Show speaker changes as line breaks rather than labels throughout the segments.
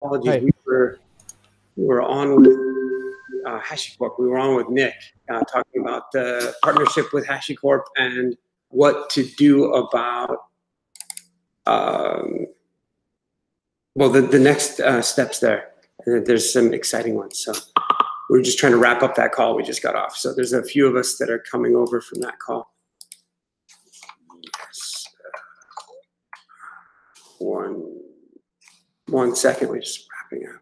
Apologies,
Hi.
we were on with HashiCorp. We were on with Nick talking about the partnership with HashiCorp and what to do about well, the next steps there. There's some exciting ones. So we're just trying to wrap up that call we just got off. So there's a few of us that are coming over from that call. Yes. One second, we're just wrapping up.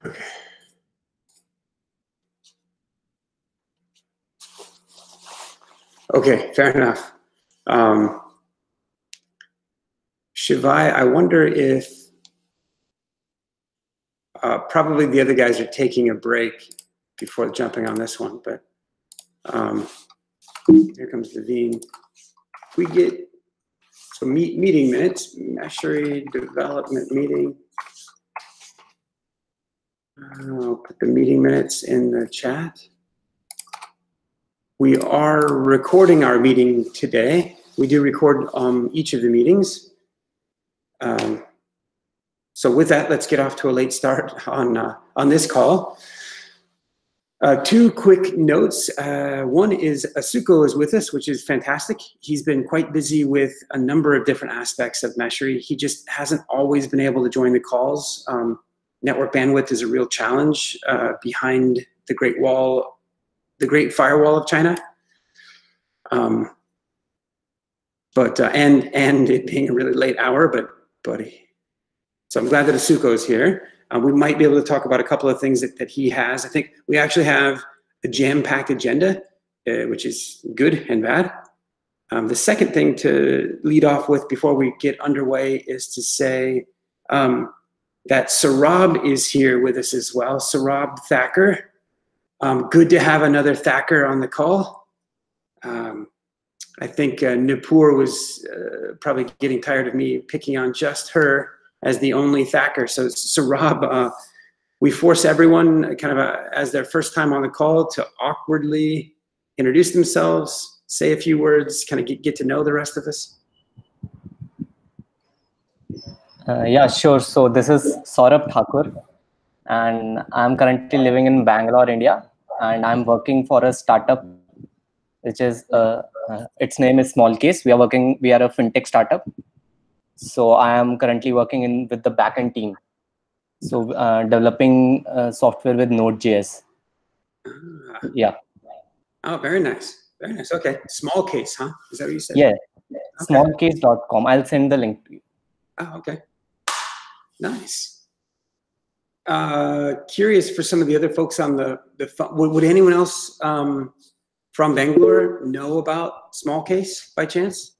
Okay. Okay, fair enough. Shivai, I wonder if probably the other guys are taking a break before jumping on this one, but here comes Naveen. If we get so meeting minutes, Meshery development meeting. I'll put the meeting minutes in the chat. We are recording our meeting today. We do record each of the meetings. So with that, let's get off to a late start on this call. Two quick notes. One is Asuko is with us, which is fantastic. He's been quite busy with a number of different aspects of Meshery. He just hasn't always been able to join the calls. Network bandwidth is a real challenge behind the Great Wall, the Great Firewall of China. And it being a really late hour, but so I'm glad that Asuko is here. We might be able to talk about a couple of things that he has. I think we actually have a jam-packed agenda, which is good and bad. The second thing to lead off with before we get underway is to say that Sarab is here with us as well. Sarab Thacker. Good to have another Thacker on the call. I think Nipur was probably getting tired of me picking on just her as the only Thacker. So Sarab, we force everyone kind of as their first time on the call to awkwardly introduce themselves, say a few words, kind of get to know the rest of us.
Yeah, sure. So this is Saurabh Thakur, and I'm currently living in Bangalore, India, and I'm working for a startup, which is its name is Smallcase. We are a fintech startup. So I am currently working with the backend team. So developing software with Node.js. Yeah.
Oh, very nice. Very nice. Okay. Smallcase, huh? Is that what you said?
Yeah.
Okay.
Smallcase.com. I'll send the link to you.
Oh, okay. Nice. Curious for some of the other folks on the phone. Would anyone else from Bangalore know about Smallcase by chance?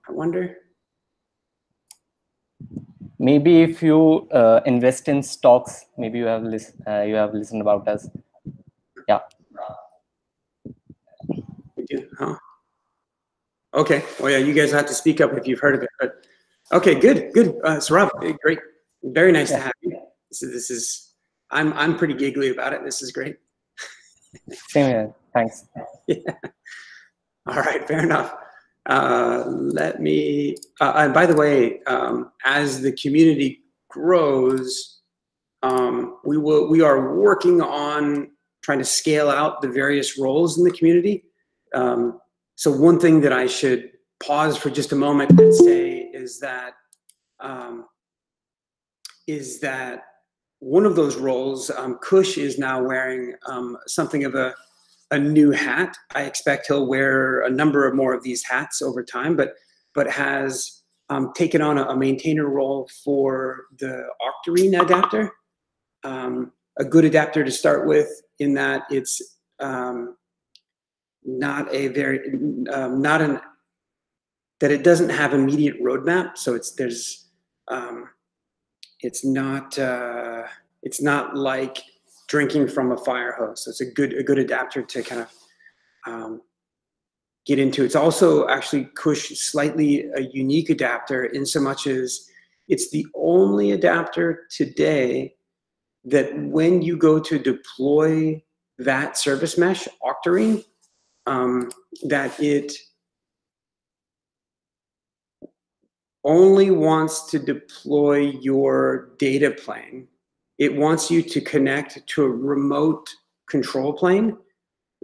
I wonder.
Maybe if you invest in stocks, maybe you have listened about us. Yeah.
We do, huh? Okay. Well, yeah, you guys have to speak up if you've heard of it. But okay, good. Saurabh, great, very nice to have you. This is I'm pretty giggly about it. This is great.
Same here. Thanks.
Yeah. All right, fair enough. Let me, and by the way, as the community grows, we are working on trying to scale out the various roles in the community. So one thing that I should pause for just a moment and say is that one of those roles, Kush is now wearing something of a new hat. I expect he'll wear a number of more of these hats over time, but has taken on a maintainer role for the Octarine adapter. a good adapter to start with, in that it's not a very that it doesn't have immediate roadmap. So it's not like drinking from a fire hose. So it's a good adapter to kind of get into. It's also actually slightly a unique adapter, in so much as it's the only adapter today that when you go to deploy that service mesh, Octarine, that it only wants to deploy your data plane. It wants you to connect to a remote control plane.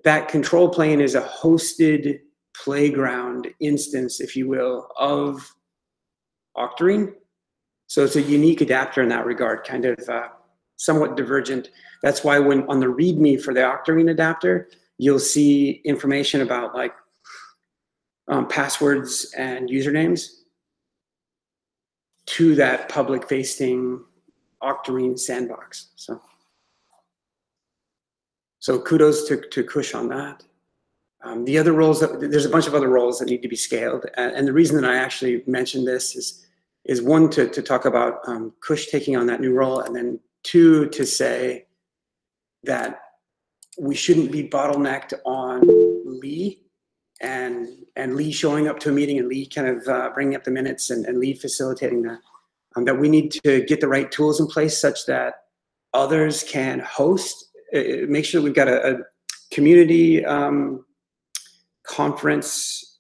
That control plane is a hosted playground instance, if you will, of Octarine. So it's a unique adapter in that regard, kind of somewhat divergent. That's why when on the README for the Octarine adapter, you'll see information about like passwords and usernames to that public-facing Octarine sandbox. So kudos to Kush on that. The other roles, there's a bunch of other roles that need to be scaled. And the reason that I actually mentioned this is one, to talk about Kush taking on that new role, and then two, to say that we shouldn't be bottlenecked on Lee and Lee showing up to a meeting, and Lee kind of bringing up the minutes, and Lee facilitating that. That we need to get the right tools in place such that others can host, make sure we've got a community conference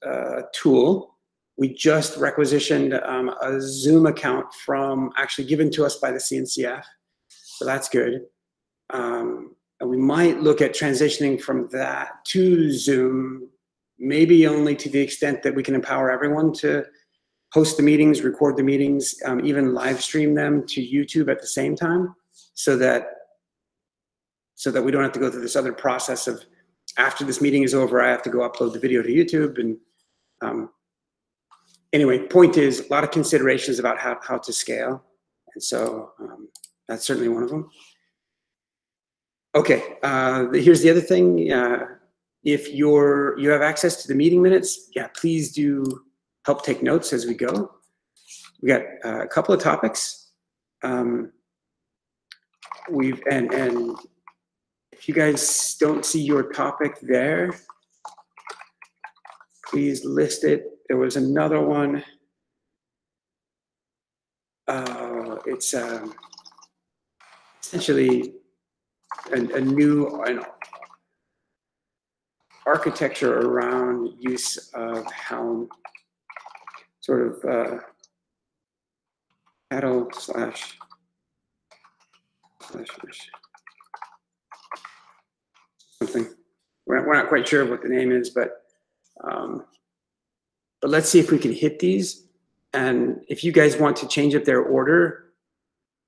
tool. We just requisitioned a Zoom account actually given to us by the CNCF. So that's good. And we might look at transitioning from that to Zoom, maybe only to the extent that we can empower everyone to host the meetings, record the meetings, even live stream them to YouTube at the same time, so that we don't have to go through this other process of, after this meeting is over, I have to go upload the video to YouTube. And anyway, point is, a lot of considerations about how to scale. And so that's certainly one of them. Okay, here's the other thing. If you have access to the meeting minutes, yeah, please do help take notes as we go. We got a couple of topics. And if you guys don't see your topic there, please list it. There was another one. It's essentially a new architecture around use of Helm, sort of paddle slash something. We're not quite sure what the name is, but let's see if we can hit these. And if you guys want to change up their order,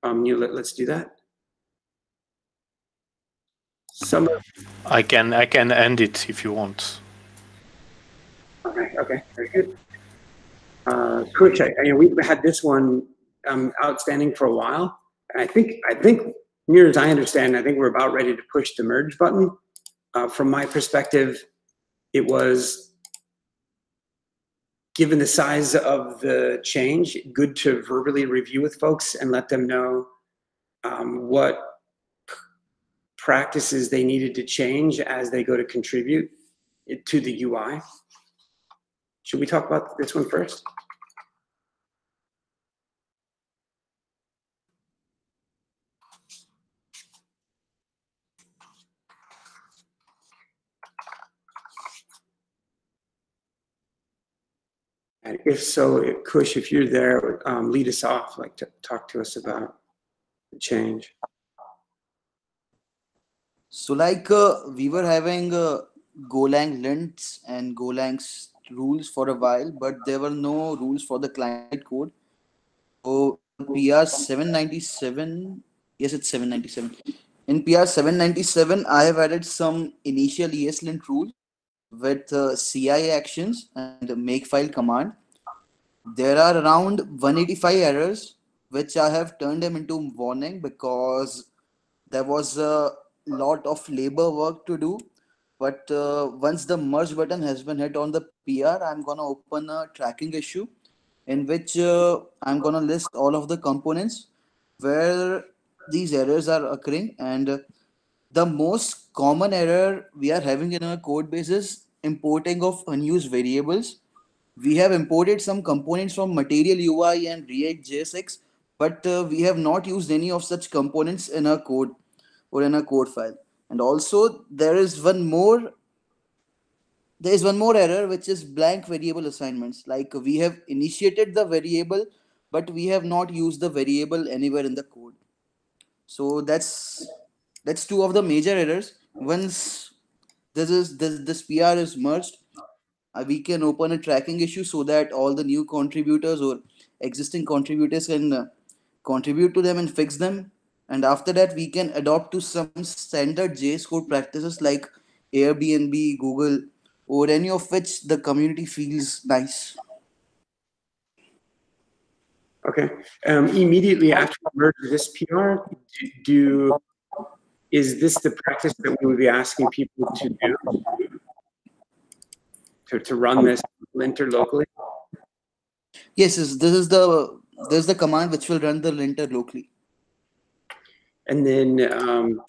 let's do that.
I can end it if you want.
Okay, very good. Kush, we've had this one outstanding for a while, and I think, near as I understand, I think we're about ready to push the merge button. From my perspective, it was, given the size of the change, good to verbally review with folks and let them know what practices they needed to change as they go to contribute to the UI. Should we talk about this one first? And if so, Kush, if you're there, lead us off, like to talk to us about the change.
So like we were having Golang lints and Golang's rules for a while, but there were no rules for the client code. So PR 797, yes, it's 797. In PR 797, I have added some initial ESLint rules with CI actions and makefile command. There are around 185 errors, which I have turned them into warning because there was a lot of labor work to do. But once the merge button has been hit on the PR, I'm gonna open a tracking issue in which I'm gonna list all of the components where these errors are occurring. And the most common error we are having in our code base is importing of unused variables. We have imported some components from Material UI and React JSX, but we have not used any of such components in our code or in a code file. And also there is one more error, which is blank variable assignments. Like we have initiated the variable, but we have not used the variable anywhere in the code. So that's two of the major errors. Once this PR is merged, we can open a tracking issue so that all the new contributors or existing contributors can contribute to them and fix them. And after that, we can adopt to some standard JS code practices like Airbnb, Google, or any of which the community feels nice.
Okay. Immediately after we merge this PR, is this the practice that we would be asking people to do to run this linter locally?
Yes, this is the command which will run the linter locally.
And then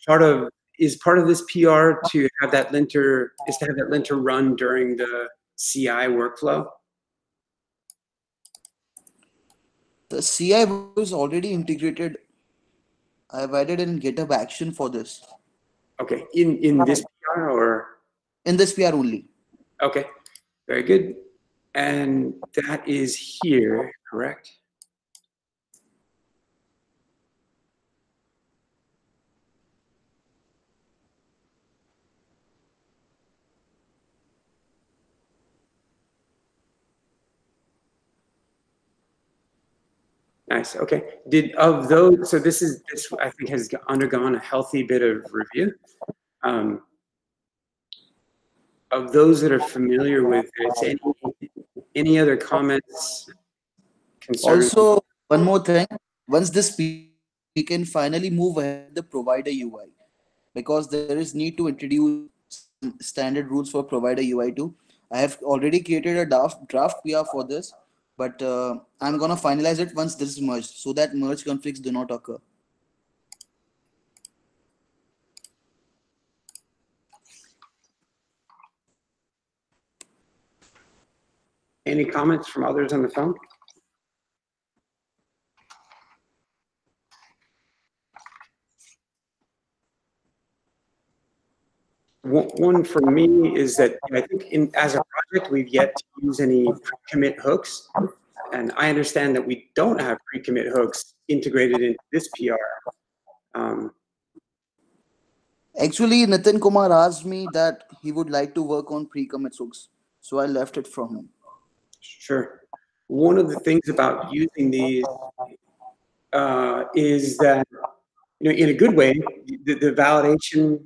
part of this PR to have that linter run during the CI workflow.
The CI is already integrated. I have added in GitHub action for this.
Okay, in this PR or
In this PR only.
okay, very good. And that is here, correct? Nice. Okay. So this I think has undergone a healthy bit of review. Of those that are familiar with this, any other comments, concerns?
Also, one more thing. Once this we can finally move ahead with the provider UI, because there is need to introduce some standard rules for provider UI too. I have already created a draft PR for this, but I'm gonna finalize it once this is merged, so that merge conflicts do not occur.
Any comments from others on the phone? One for me is that I think as a project, we've yet to use any pre-commit hooks. And I understand that we don't have pre-commit hooks integrated into this PR.
Actually, Nitin Kumar asked me that he would like to work on pre-commit hooks, so I left it from him.
Sure. One of the things about using these is that, in a good way, the validation,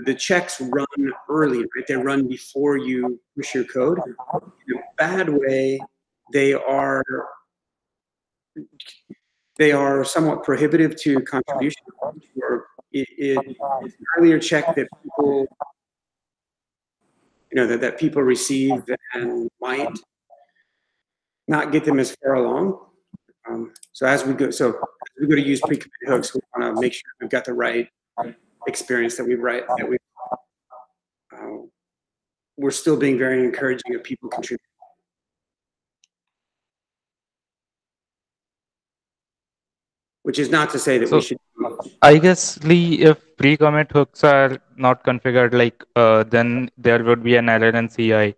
the checks run early, right? They run before you push your code. In a bad way, they are somewhat prohibitive to contribution. Or it's an earlier check that people, that people receive and might not get them as far along. So as we go to use pre-commit hooks, we want to make sure we've got the right experience that we're still being very encouraging of people contributing. Which is not to say that we should.
I guess, Lee, if pre-commit hooks are not configured, then there would be an error in CI,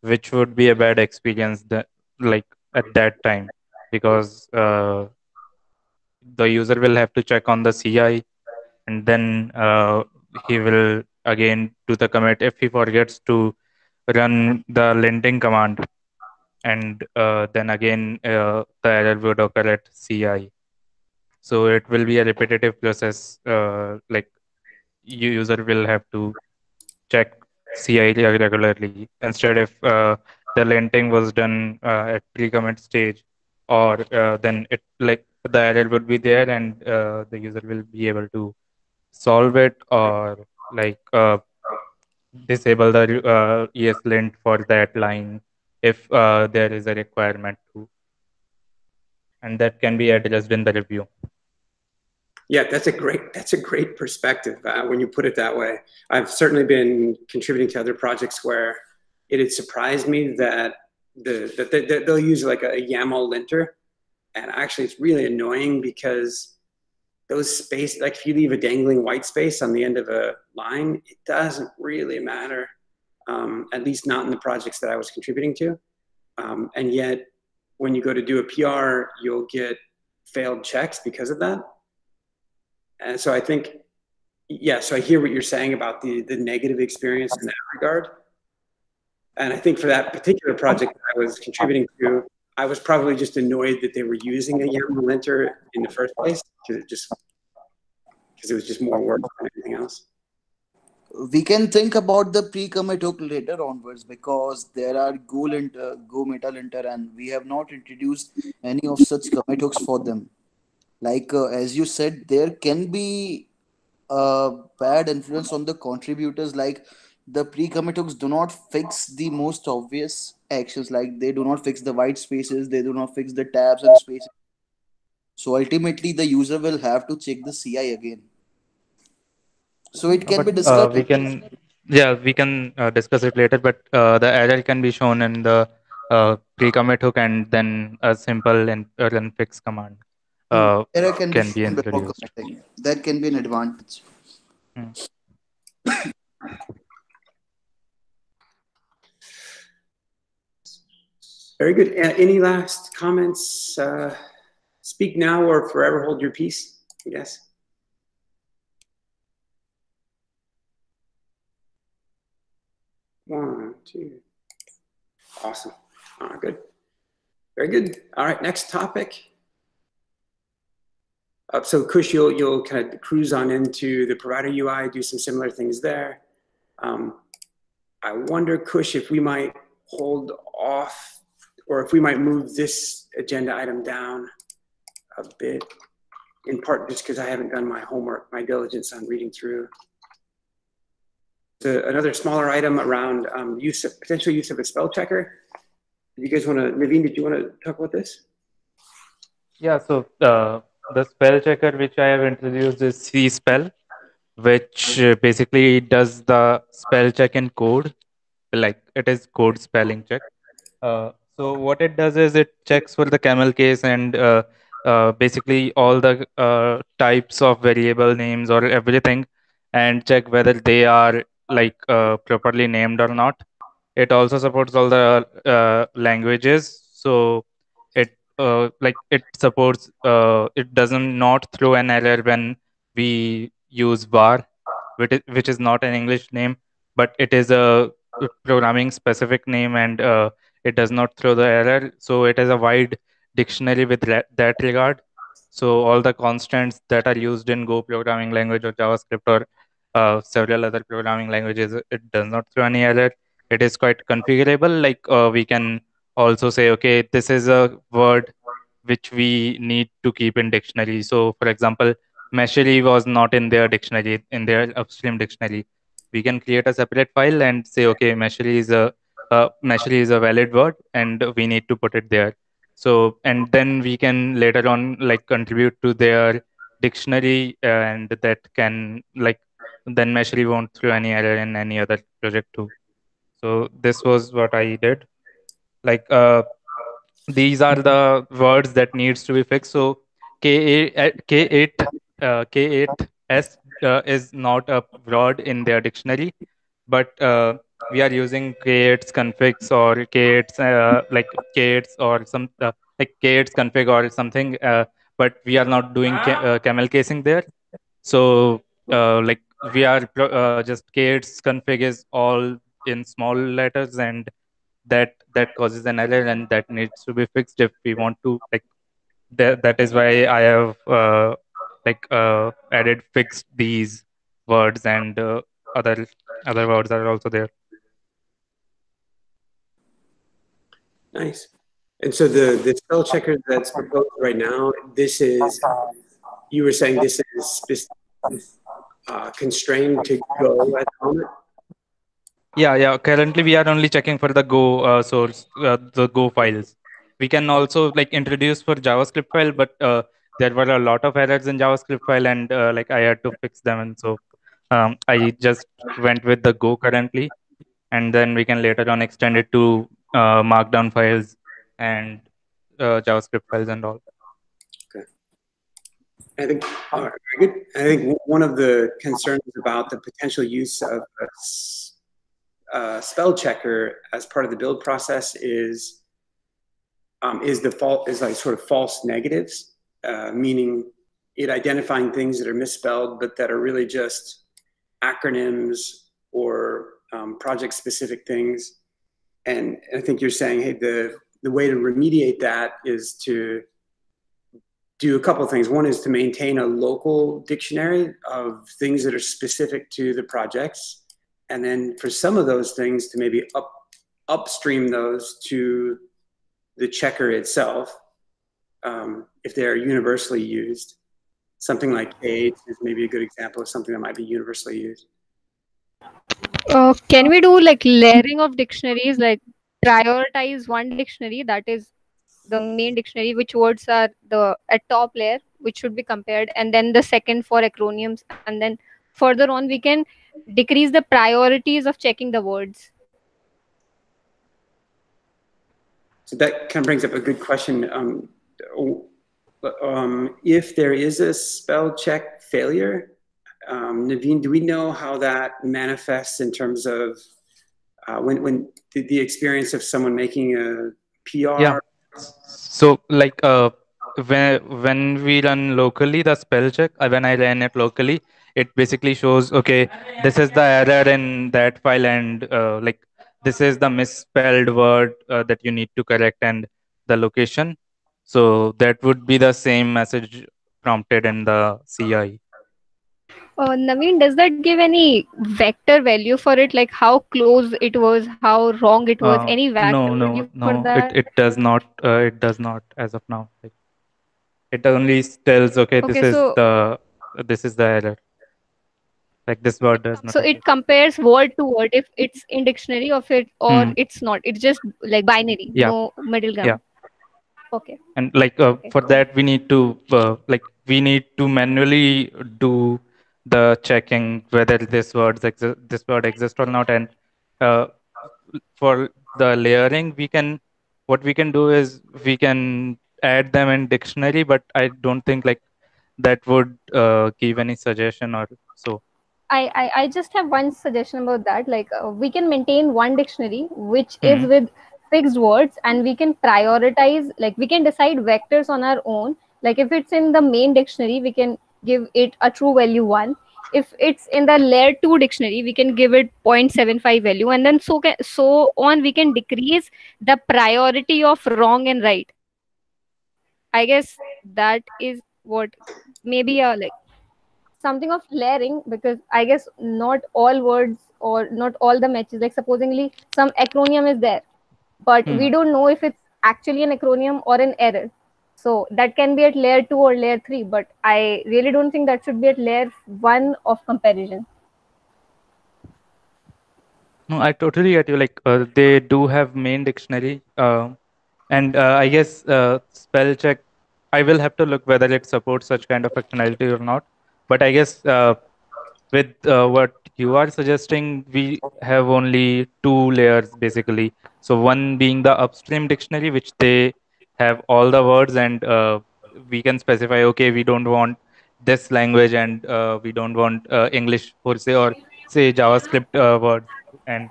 which would be a bad experience at that time, because the user will have to check on the CI, and then he will again do the commit if he forgets to run the linting command, and then again the error would occur at CI. So it will be a repetitive process. User will have to check CI regularly. Instead, if the linting was done at pre-commit stage, or then the error would be there, and the user will be able to solve it, or like disable the ESLint for that line if there is a requirement to, and that can be addressed in the review.
Yeah, that's a great perspective when you put it that way. I've certainly been contributing to other projects where it had surprised me that they'll use like a YAML linter, and actually it's really annoying because those space, like if you leave a dangling white space on the end of a line, it doesn't really matter, at least not in the projects that I was contributing to. And yet, when you go to do a PR, you'll get failed checks because of that. And so I think, yeah, so I hear what you're saying about the negative experience in that regard. And I think for that particular project that I was contributing to, I was probably just annoyed that they were using a YAML linter in the first place because it was just more work than anything else.
We can think about the pre-commit hook later onwards, because there are Go meta linter, and we have not introduced any of such commit hooks for them. Like as you said, there can be a bad influence on the contributors. Like the pre-commit hooks do not fix the most obvious actions, like they do not fix the white spaces, they do not fix the tabs and spaces. So ultimately, the user will have to check the CI again. So it can
But
be discussed.
we can discuss it later. But the error can be shown in the pre-commit hook, and then a simple run fix command
Error can be
can be
shown before
introduced.
committing. That can be an advantage.
Hmm.
Very good. Any last comments? Speak now or forever hold your peace, I guess. One, two. Awesome. Good. Very good. All right, next topic. So Kush, you'll kind of cruise on into the provider UI, do some similar things there. I wonder, Kush, if we might hold off, or if we might move this agenda item down a bit, in part just because I haven't done my homework, my diligence on reading through. Another smaller item around potential use of a spell checker. You guys want to, Naveen, did you want to talk about this?
Yeah, so the spell checker which I have introduced is C-spell, which basically does the spell check in code, like it is code spelling check. So what it does is it checks for the camel case and basically all the types of variable names or everything, and check whether they are like properly named or not. It also supports all the languages, so it supports it doesn't not throw an error when we use var, which is not an English name, but it is a programming specific name, and it does not throw the error. So it has a wide dictionary with that regard. So all the constants that are used in Go programming language or JavaScript or several other programming languages, it does not throw any error. It is quite configurable. Like we can also say, okay, this is a word which we need to keep in dictionary. So for example, meshery was not in their dictionary, in their upstream dictionary. We can create a separate file and say, okay, meshery is a valid word, and we need to put it there. So, and then we can later on like contribute to their dictionary, and that can like then meshery won't throw any error in any other project too. So this was what I did. Like these are the words that needs to be fixed. So K8s is not a word in their dictionary, but we are using K8s configs or K8s like K8s or some like K8s config or something, but we are not doing camel casing there. So like we are just K8s config is all in small letters, and that causes an error, and that needs to be fixed if we want to like that is why I have added fixed these words, and other other words are also there.
Nice. And so the spell checker that's proposed right now, this is, you were saying this is constrained to Go at the moment?
Yeah. Currently, we are only checking for the Go source, the Go files. We can also like introduce for JavaScript file, but there were a lot of errors in JavaScript file, and like I had to fix them, and so I just went with the Go currently, and then we can later on extend it to Markdown files and JavaScript files and all.
Okay. I think, all right, very good. I think one of the concerns about the potential use of a spell checker as part of the build process is like sort of false negatives, meaning it identifying things that are misspelled but that are really just acronyms or project specific things. And I think you're saying, hey, the way to remediate that is to do a couple of things. One is to maintain a local dictionary of things that are specific to the projects. And then for some of those things to maybe upstream those to the checker itself, if they're universally used. Something like Age is maybe a good example of something that might be universally used.
Can we do like layering of dictionaries, like prioritize one dictionary that is the main dictionary, which words are the at top layer, which should be compared, and then the second for acronyms, and then further on we can decrease the priorities of checking the words.
So that kind of brings up a good question. If there is a spell check failure, Naveen, do we know how that manifests in terms of when the experience of someone making a PR?
Yeah. So like when we run locally the spell check, when I ran it locally, it basically shows, okay, this is the error in that file, and like this is the misspelled word that you need to correct, and the location. So that would be the same message prompted in the CI.
Naveen, does that give any vector value for it, like how close it was, how wrong it was, any vector value for
No.
that?
It does not. It does not as of now. Like, it only tells, okay,
Okay, so
this is the error. Like this word does not
so
appear.
it compares word to word if it's in dictionary of it or
Hmm.
it's not. It's just like binary,
Yeah.
no middle
Yeah.
ground. Okay.
And like
Okay,
for
fine.
that we need to we need to manually do the checking whether this word exists or not. And uh, for the layering, what we can do is we can add them in dictionary, but I don't think like that would give any suggestion or so.
I just have one suggestion about that. Like we can maintain one dictionary which is
Hmm.
with fixed words, and we can prioritize. Like we can decide vectors on our own. Like if it's in the main dictionary, we can give it a true value 1. If it's in the layer 2 dictionary, we can give it 0.75 value, and then so on. We can decrease the priority of wrong and right. I guess that is what maybe like something of layering, because I guess not all words or not all the matches, like supposingly some acronym is there, but
Hmm.
we don't know if it's actually an acronym or an error. So that can be at layer 2 or layer 3, but I really don't think that should be at layer 1 of comparison.
No, I totally get you. Like they do have main dictionary, and I guess spell check. I will have to look whether it supports such kind of functionality or not. But I guess with what you are suggesting, we have only two layers basically. So one being the upstream dictionary, which they have all the words, and we can specify, okay, we don't want this language, and we don't want English for say, or say JavaScript words. And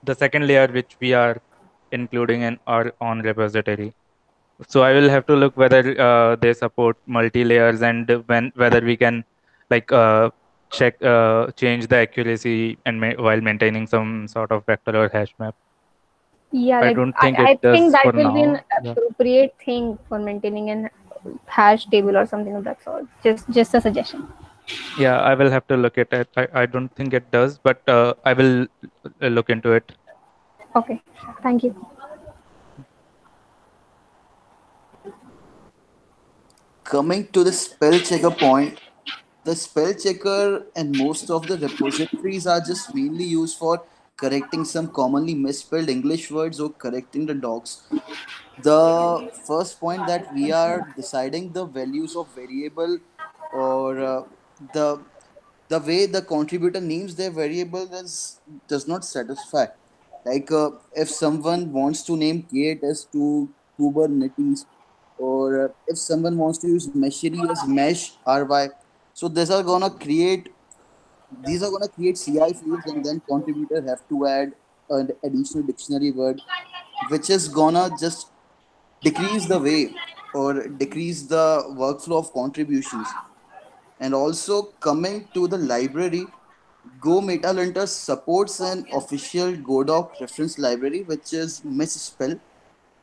the second layer which we are including in our own repository. So I will have to look whether they support multi layers, and whether we can like change the accuracy and while maintaining some sort of vector or hash map.
Yeah,
I
like
don't think
I
it
think
does
that
for
will be an
now. Yeah.
appropriate thing for maintaining an hash table or something of that sort. Just a suggestion.
Yeah, I will have to look at it. I don't think it does, but I will look into it.
Okay, thank you.
Coming to the spell checker point, The spell checker and most of the repositories are just mainly used for correcting some commonly misspelled English words or correcting the docs. The first point that we are deciding the values of variable, or the the way the contributor names their variable does not satisfy. Like if someone wants to name K8 as to Kubernetes, or if someone wants to use Meshery as mesh ry, so these are gonna create CI fields, and then contributor have to add an additional dictionary word, which is gonna just decrease the way or decrease the workflow of contributions. And also coming to the library, Go Metalinter supports an official Godoc reference library which is misspell.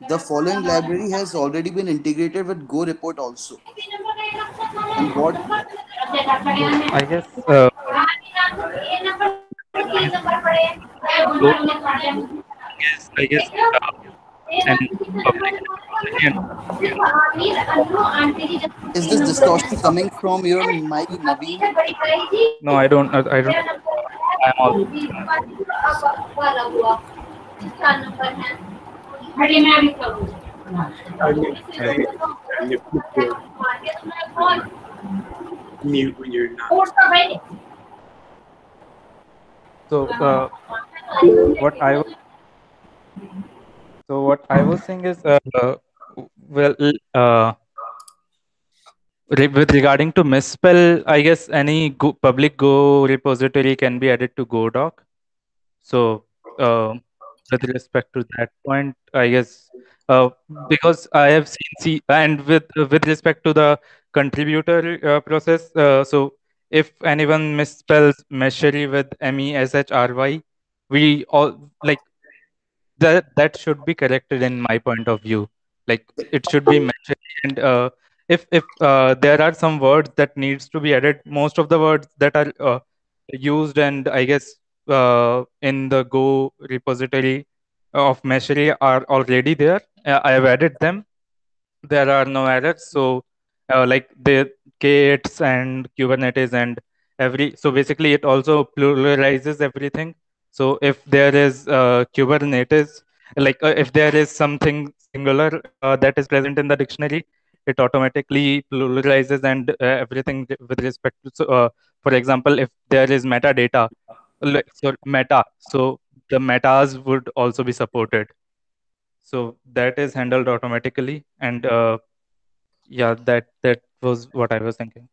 The following library has already been integrated with Go report also. And what
So I guess Go is, I guess, an public repository, and
is this distortion coming from your mic, Naveen?
no, I don't. I don't. I'm also. Right.
You put your mute when you're not.
So what I was what I was saying is, well, with regarding to misspell, I guess any public Go repository can be added to GoDoc. So, with respect to that point, I guess, uh, because I have seen, and with respect to the contributor process, so if anyone misspells Meshery with MESHRY, we all like that should be corrected in my point of view. Like it should be mentioned, and if there are some words that needs to be added, most of the words that are used, and I guess in the Go repository of Meshery are already there. I have added them. There are no errors. So like the K8s and Kubernetes and so basically it also pluralizes everything. So if there is Kubernetes, like if there is something singular that is present in the dictionary, it automatically pluralizes and everything with respect to, so, for example, if there is metadata, like so meta, so the metas would also be supported. So that is handled automatically, and yeah, that was what I was thinking.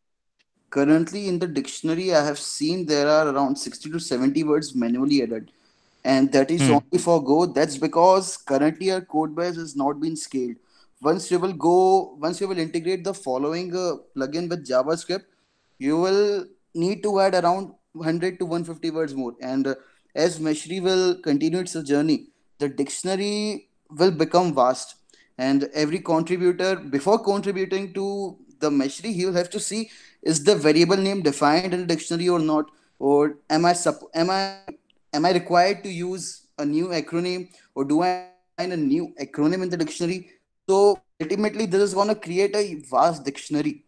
Currently in the dictionary, I have seen there are around 60 to 70 words manually added, and that is
Hmm.
only for Go. That's because currently our code base has not been scaled. Once you will integrate the following plugin with JavaScript, you will need to add around 100 to 150 words more. And as Meshri will continue its journey, the dictionary will become vast. And every contributor, before contributing to the Meshri, he will have to see, is the variable name defined in the dictionary or not, or am I required to use a new acronym, or do I need to define a new acronym in the dictionary? So ultimately, this is going to create a vast dictionary,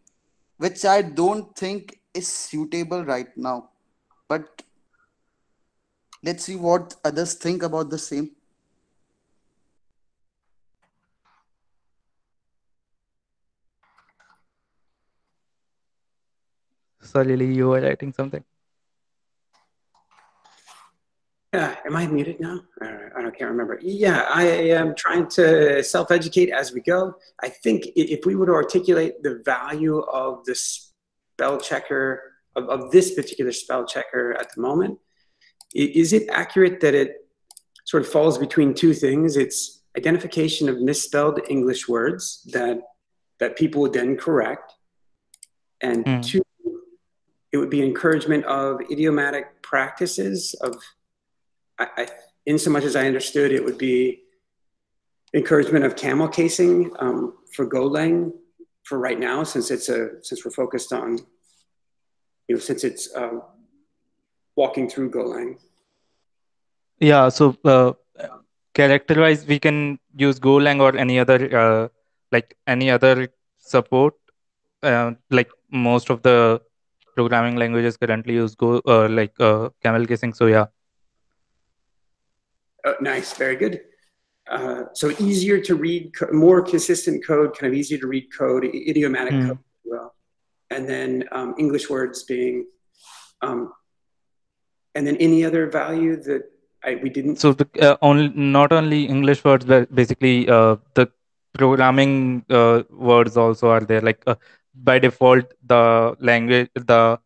which I don't think is suitable right now. But let's see what others think about the same.
Sorry, Lee, you were writing something.
Yeah, am I muted now? I don't can't remember. Yeah, I am trying to self-educate as we go. I think if we were to articulate the value of the spell checker, of this particular spell checker at the moment, is it accurate that it sort of falls between two things? It's identification of misspelled English words that people would then correct, and two, it would be encouragement of idiomatic practices of, in so much as I understood, it would be encouragement of camel casing for Golang for right now, since we're focused on, since it's walking through Golang.
Yeah, so character-wise, we can use Golang or any other like any other support. Like most of the programming languages currently use Go, camel kissing. So yeah.
Oh, nice, very good. So easier to read, more consistent code, kind of easier to read code, idiomatic code as well. And then English words being, and then any other value that we didn't.
So the not only English words, but basically the programming words also are there. Like by default, the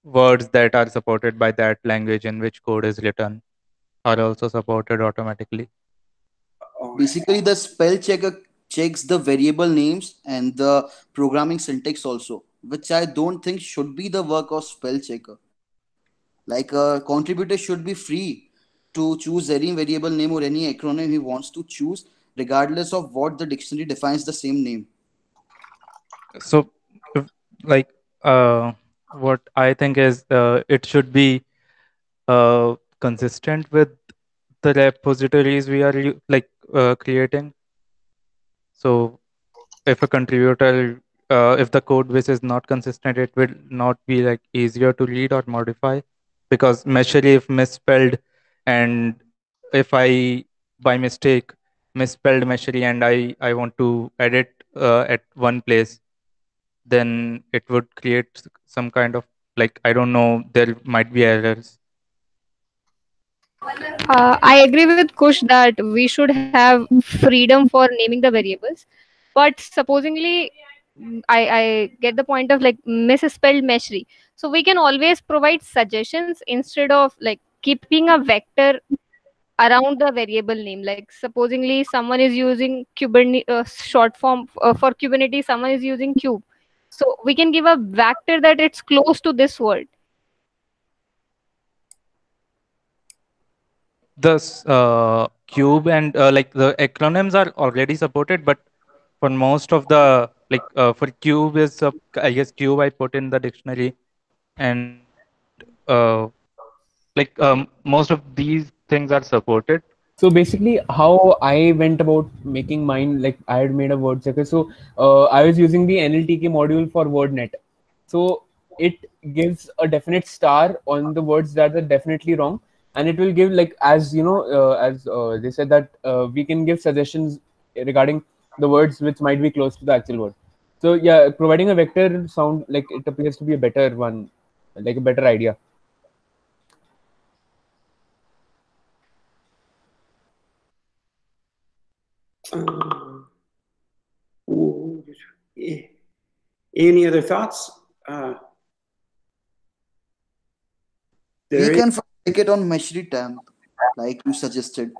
words that are supported by that language in which code is written are also supported automatically.
Basically, the spell checker checks the variable names and the programming syntax also, which I don't think should be the work of spell checker. Like a contributor should be free to choose any variable name or any acronym he wants to choose, regardless of what the dictionary defines the same name.
So, if, like, what I think is it should be consistent with the repositories we are creating. So if a contributor if the code base is not consistent, it will not be like easier to read or modify, because measure if misspelled, and if I by mistake misspelled measure and I want to edit at one place, then it would create some kind of, like, I don't know, there might be errors.
I agree with Kush that we should have freedom for naming the variables, but supposingly, I get the point of like misspelled memory. So we can always provide suggestions instead of like keeping a vector around the variable name. Like supposingly, someone is using Kubernetes short form for Kubernetes, someone is using cube. So we can give a vector that it's close to this word.
The cube and like the acronyms are already supported, but for most of the for cube is I guess cube I put in the dictionary, and most of these things are supported.
So basically, how I went about making mine, like I had made a word checker. So I was using the NLTK module for WordNet. So it gives a definite star on the words that are definitely wrong, and it will give, like, as you know, as they said that we can give suggestions regarding the words which might be close to the actual word. So yeah, providing a vector sound like it appears to be a better one, like a better idea.
Any other thoughts?
We can take it on Meshri Temp, like you suggested.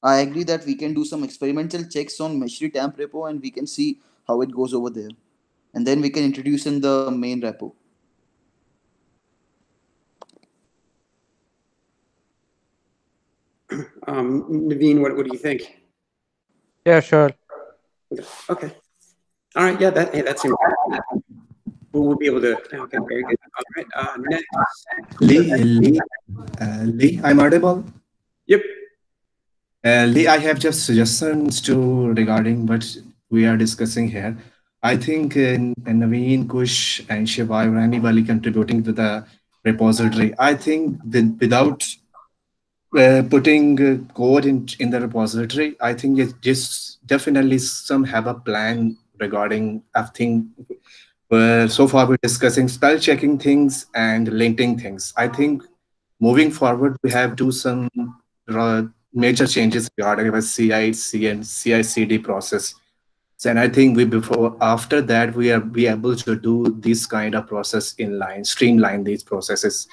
I agree that we can do some experimental checks on Meshri Temp repo and we can see how it goes over there. And then we can introduce in the main repo.
Naveen, what do you think?
Yeah, sure.
Okay. All right. Yeah, that seems good. We'll be able to. Okay, very good. All right. Next.
Lee, I'm audible.
Yep.
Lee, I have just suggestions to regarding what we are discussing here. I think Naveen, Kush, and Shiva or anybody contributing to the repository. I think without putting code in the repository, I think it just definitely some have a plan regarding I think so far we're discussing spell checking things and linting things. I think moving forward we have do some major changes regarding our CI/CD process. So, and I think after that we are be able to do this kind of process inline, streamline these processes,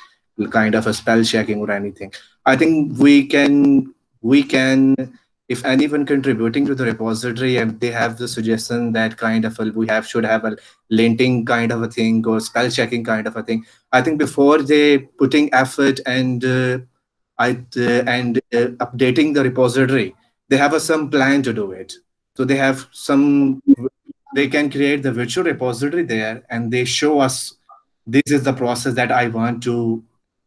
kind of a spell checking or anything. I think we can if anyone contributing to the repository and they have the suggestion that kind of should have a linting kind of a thing or spell checking kind of a thing. I think before they putting effort and updating the repository, they have some plan to do it. So they can create the virtual repository there and they show us this is the process that I want to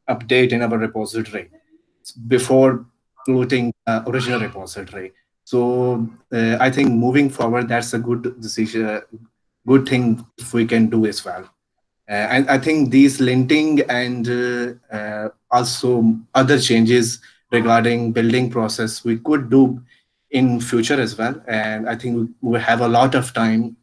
update in our repository before loading original repository. So I think moving forward, that's a good decision, good thing if we can do as well. And I think these linting and also other changes regarding building process we could do in future as well. And I think we have a lot of time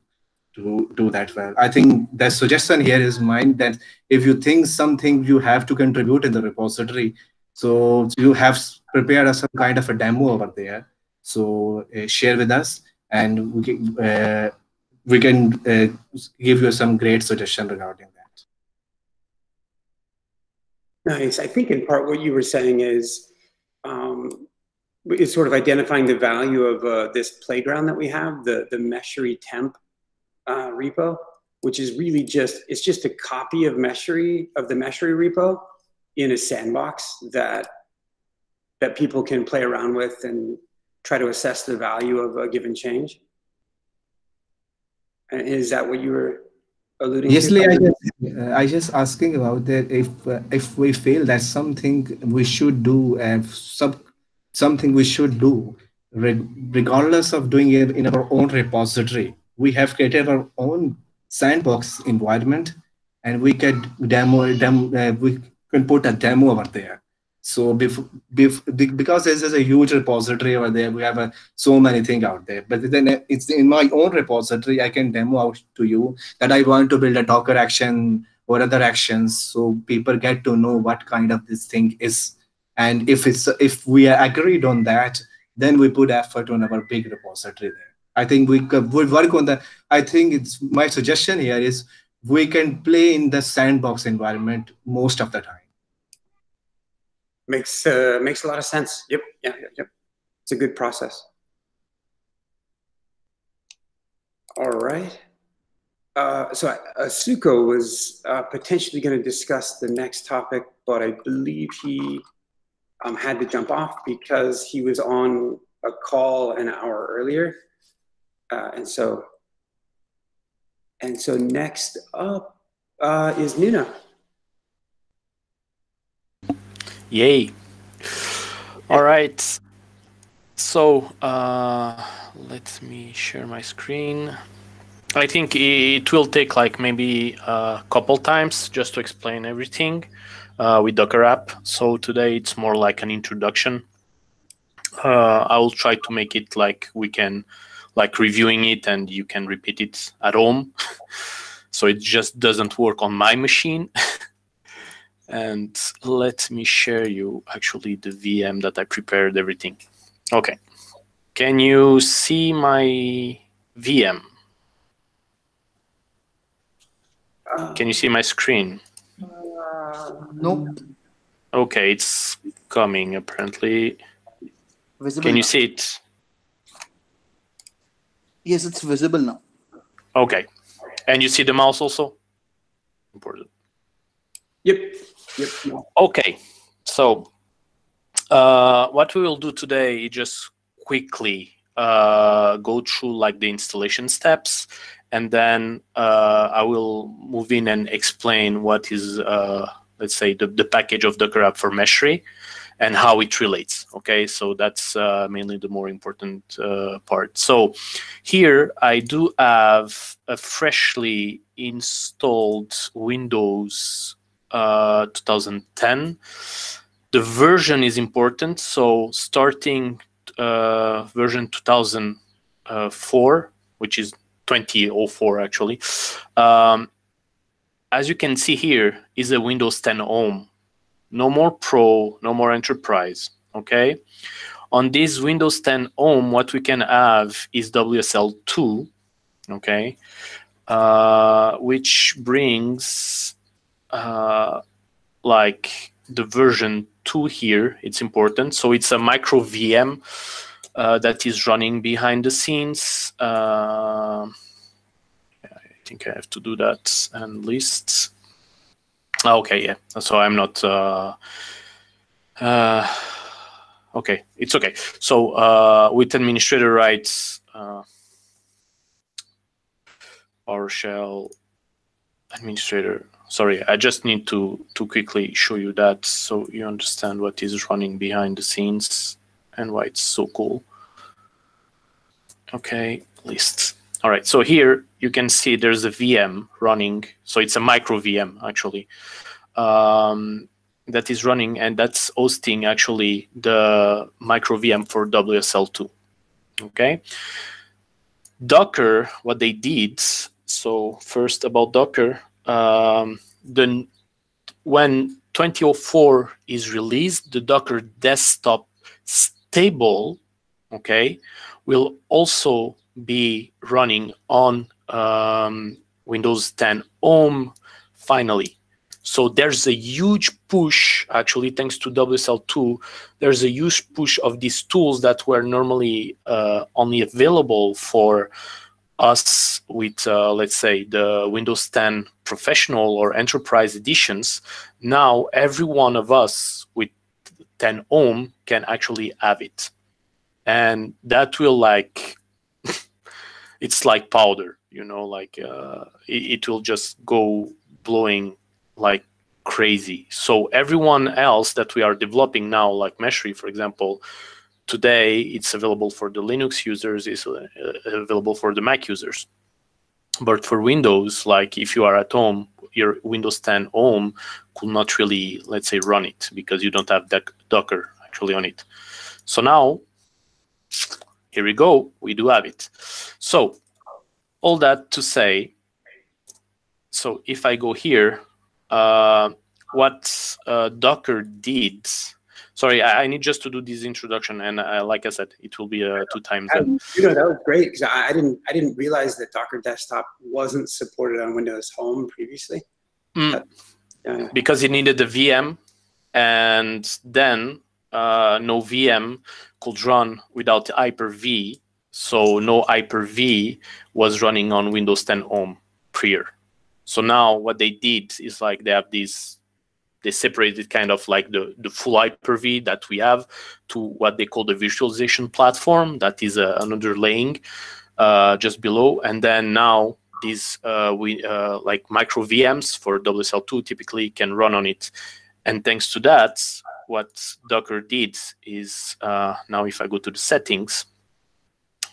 to do that well. I think the suggestion here is mine that if you think something you have to contribute in the repository, so you have prepared some kind of a demo over there. So share with us, and we can give you some great suggestion regarding that.
Nice. I think in part what you were saying is sort of identifying the value of this playground that we have, the Meshery temp repo, which is really it's just a copy of the Meshery repo in a sandbox that people can play around with and try to assess the value of a given change. And is that what you were alluding
Yes,
to?
Lee, I just asking about that if we feel that's something we should do, something we should do, regardless of doing it in our own repository. We have created our own sandbox environment, and we can we can put a demo over there. So because this is a huge repository over there, we have so many things out there. But then it's in my own repository, I can demo out to you that I want to build a Docker action or other actions, so people get to know what kind of this thing is. And if we are agreed on that, then we put effort on our big repository there. I think we would work on that. I think it's my suggestion here is we can play in the sandbox environment most of the time.
Makes a lot of sense. Yep. It's a good process. All right. So Asuko was potentially going to discuss the next topic, but I believe he had to jump off because he was on a call an hour earlier. And so next up is Nuna.
Yay. All right. So let me share my screen. I think it will take like maybe a couple times just to explain everything with Docker app. So today it's more like an introduction. I will try to make it like we can like reviewing it and you can repeat it at home. So it just doesn't work on my machine. And let me share you actually the VM that I prepared everything. Okay. Can you see my VM? Can you see my screen?
Nope.
Okay, it's coming apparently.
Visible
Can you
now.
see it?
Yes, it's visible now.
Okay. And you see the mouse also? Important.
Yep.
Okay. So what we will do today is just quickly go through like the installation steps, and then I will move in and explain what is, let's say, the package of Docker app for Meshery and how it relates. Okay, so that's mainly the more important part. So here I do have a freshly installed Windows 2010. The version is important. So starting version 2004, which is 2004 actually. As you can see here is a Windows 10 Home. No more Pro, no more Enterprise, okay? On this Windows 10 Home, what we can have is WSL2, okay? Which brings like the version 2 here. It's important. So it's a micro VM that is running behind the scenes. I think I have to do that and list. Okay, yeah. So I'm not. Okay, it's okay. So with administrator rights, PowerShell administrator. Sorry, I just need to quickly show you that so you understand what is running behind the scenes and why it's so cool. Okay, list. All right, so here you can see there's a VM running. So it's a micro VM actually that is running, and that's hosting actually the micro VM for WSL2. Okay. Docker, what they did. So first about Docker, when 2004 is released, the Docker desktop stable, okay, will also be running on Windows 10 Home finally. So there's a huge push, actually, thanks to WSL2, there's a huge push of these tools that were normally only available for us with, let's say, the Windows 10 Professional or Enterprise editions. Now, every one of us with 10 Home can actually have it. And that will like, it's like powder, you know, like it will just go blowing like crazy. So everyone else that we are developing now, like Meshri, for example, today it's available for the Linux users, it's available for the Mac users. But for Windows, like if you are at home, your Windows 10 Home could not really, let's say, run it because you don't have Docker actually on it. So now, here we go, we do have it. So all that to say, so if I go here, what Docker did, sorry, I need just to do this introduction, and like I said, it will be 2 times.
You know, that was great because I didn't realize that Docker Desktop wasn't supported on Windows Home previously.
Because it needed a VM, and then no VM could run without Hyper-V, so no Hyper-V was running on Windows 10 Home prior. So now what they did is like they have these, they separated kind of like the full Hyper-V that we have to what they call the visualization platform. That is an underlaying just below. And then now these like micro VMs for WSL2 typically can run on it. And thanks to that, what Docker did is now if I go to the settings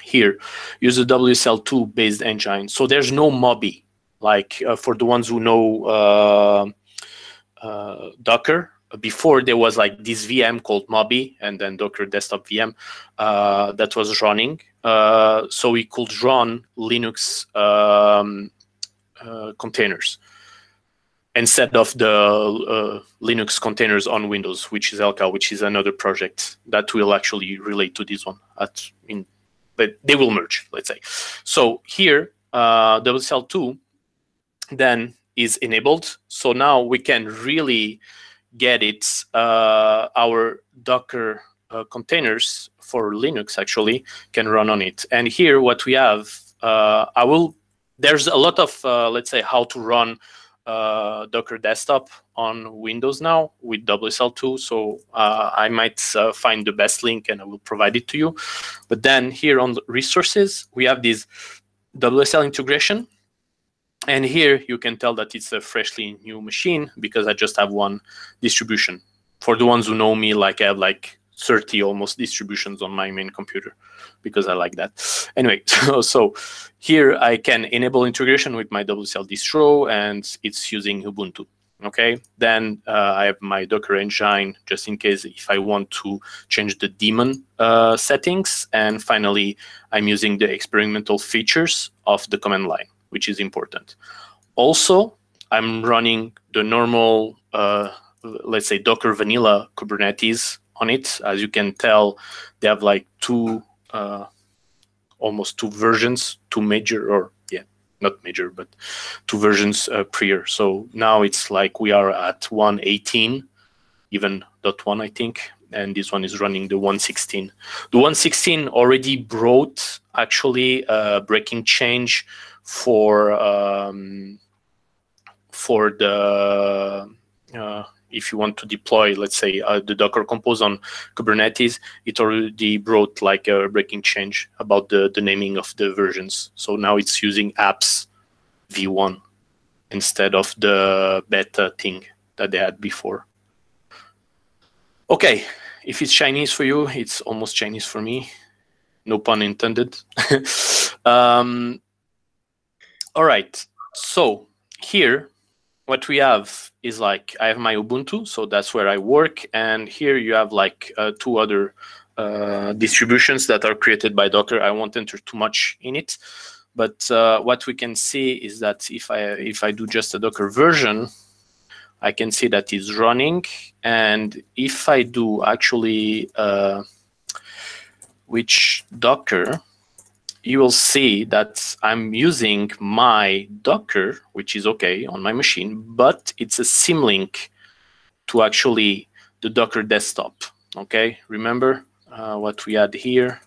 here, use a WSL2 based engine. So there's no Moby. Like for the ones who know Docker, before there was like this VM called Moby and then Docker Desktop VM that was running. So we could run Linux containers instead of the Linux containers on Windows, which is Elka, which is another project that will actually relate to this one. But they will merge, let's say. So here, WSL2 then is enabled. So now we can really get it, our Docker containers for Linux actually can run on it. And here what we have, there's a lot of, let's say, how to run Docker Desktop on Windows now with WSL2. So I might find the best link and I will provide it to you. But then here on the resources, we have this WSL integration. And here you can tell that it's a freshly new machine because I just have one distribution. For the ones who know me, like I have like 30 almost distributions on my main computer because I like that. Anyway, so here I can enable integration with my WSL distro and it's using Ubuntu. Okay, then I have my Docker engine just in case if I want to change the daemon settings. And finally, I'm using the experimental features of the command line, which is important. Also, I'm running the normal, let's say, Docker vanilla Kubernetes on it. As you can tell, they have like almost two versions, two major, or yeah, not major, but two versions prior. So now it's like we are at 1.18, even .1, I think. And this one is running the 1.16. The 1.16 already brought actually a breaking change for the if you want to deploy, let's say, the Docker Compose on Kubernetes, it already brought like a breaking change about the naming of the versions. So now it's using apps v1 instead of the beta thing that they had before. Okay, if it's Chinese for you, it's almost Chinese for me. No pun intended. All right. So here, what we have is like I have my Ubuntu, so that's where I work, and here you have like two other distributions that are created by Docker. I won't enter too much in it, but what we can see is that if I do just a Docker version, I can see that it's running, and if I do actually which Docker, you will see that I'm using my Docker, which is okay on my machine, but it's a symlink to actually the Docker desktop. Okay, remember what we had here?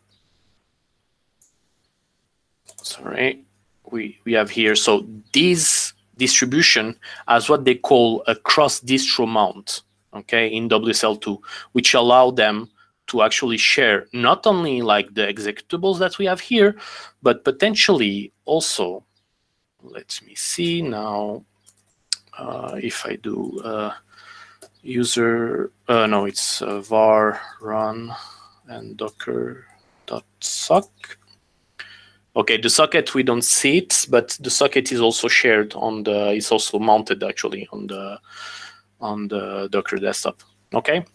Sorry, we have here. So this distribution has what they call a cross-distro mount, okay, in WSL2, which allow them to actually share not only like the executables that we have here, but potentially also, let me see now, if I do user, no, it's var run and docker.sock. Okay, the socket, we don't see it, but the socket is also shared on the, it's also mounted actually on the Docker desktop, okay?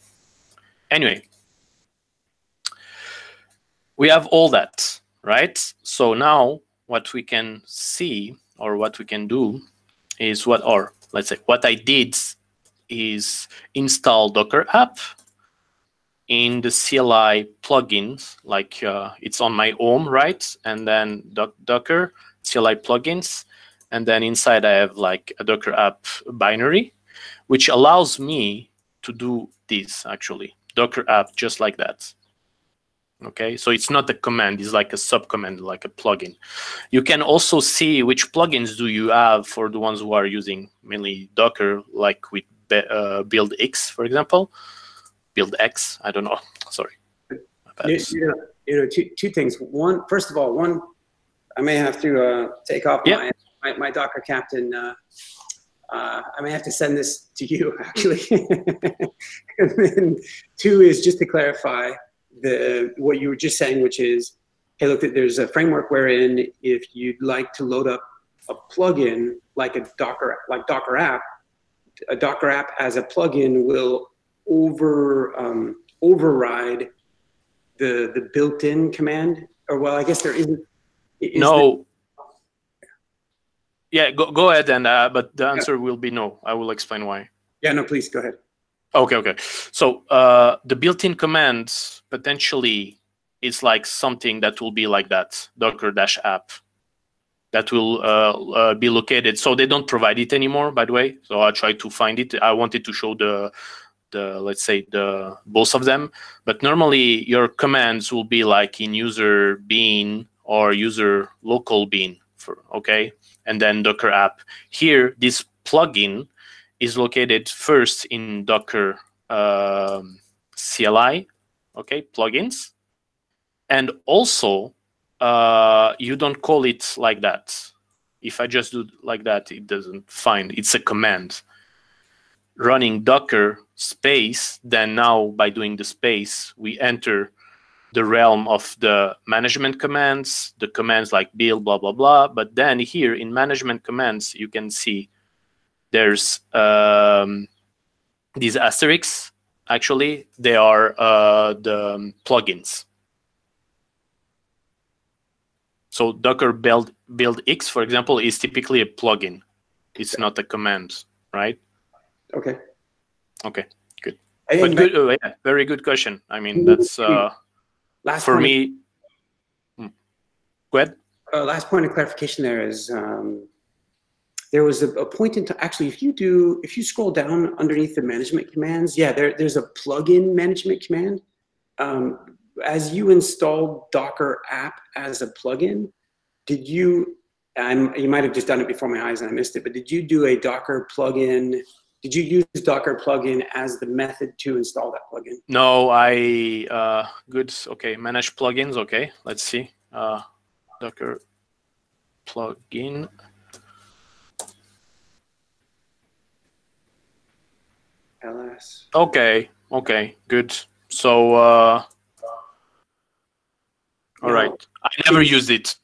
Anyway, we have all that, right? So now what we can see or what we can do is what, or let's say what I did is install Docker app in the CLI plugins, like it's on my home, right? And then Docker, CLI plugins, and then inside I have like a Docker app binary, which allows me to do this actually, Docker app just like that. Okay, so it's not a command, it's like a subcommand, like a plugin. You can also see which plugins do you have for the ones who are using mainly Docker, like with build X, for example. Build X, I don't know, sorry.
You know, two things. One, first of all, I may have to take off my Docker captain. I may have to send this to you, actually. And then two is just to clarify what you were just saying, which is, hey, look, there's a framework wherein if you'd like to load up a plugin like a Docker app, a Docker app as a plugin will override the built-in command. Or well, I guess there isn't.
No. Yeah, go ahead, and but the answer will be no. I will explain why.
Yeah, no, please go ahead.
Okay. So the built-in commands potentially is like something that will be like that Docker-app that will be located. So they don't provide it anymore, by the way. So I tried to find it. I wanted to show the let's say the both of them, but normally your commands will be like in user bean or user local bean okay, and then Docker app. Here, this plugin is located first in Docker CLI, okay, plugins, and also you don't call it like that. If I just do like that, it doesn't find. It's a command. Running Docker space, then now by doing the space, we enter the realm of the management commands, the commands like build, blah, blah, blah. But then here in management commands, you can see there's these asterisks. Actually, they are the plugins. So Docker build X, for example, is typically a plugin. It's not a command, right?
Okay.
Okay, good. But good, yeah, very good question. I mean, that's
last
for me. Go ahead.
Last point of clarification there is there was a point in time. Actually, if you scroll down underneath the management commands, yeah, there's a plugin management command. As you installed Docker app as a plugin, did you? You might have just done it before my eyes and I missed it, but did you do a Docker plugin? Did you use Docker plugin as the method to install that plugin?
No, good. Okay, manage plugins. Okay, let's see. Docker plugin.
LS.
Okay, good. So All right. I never used it.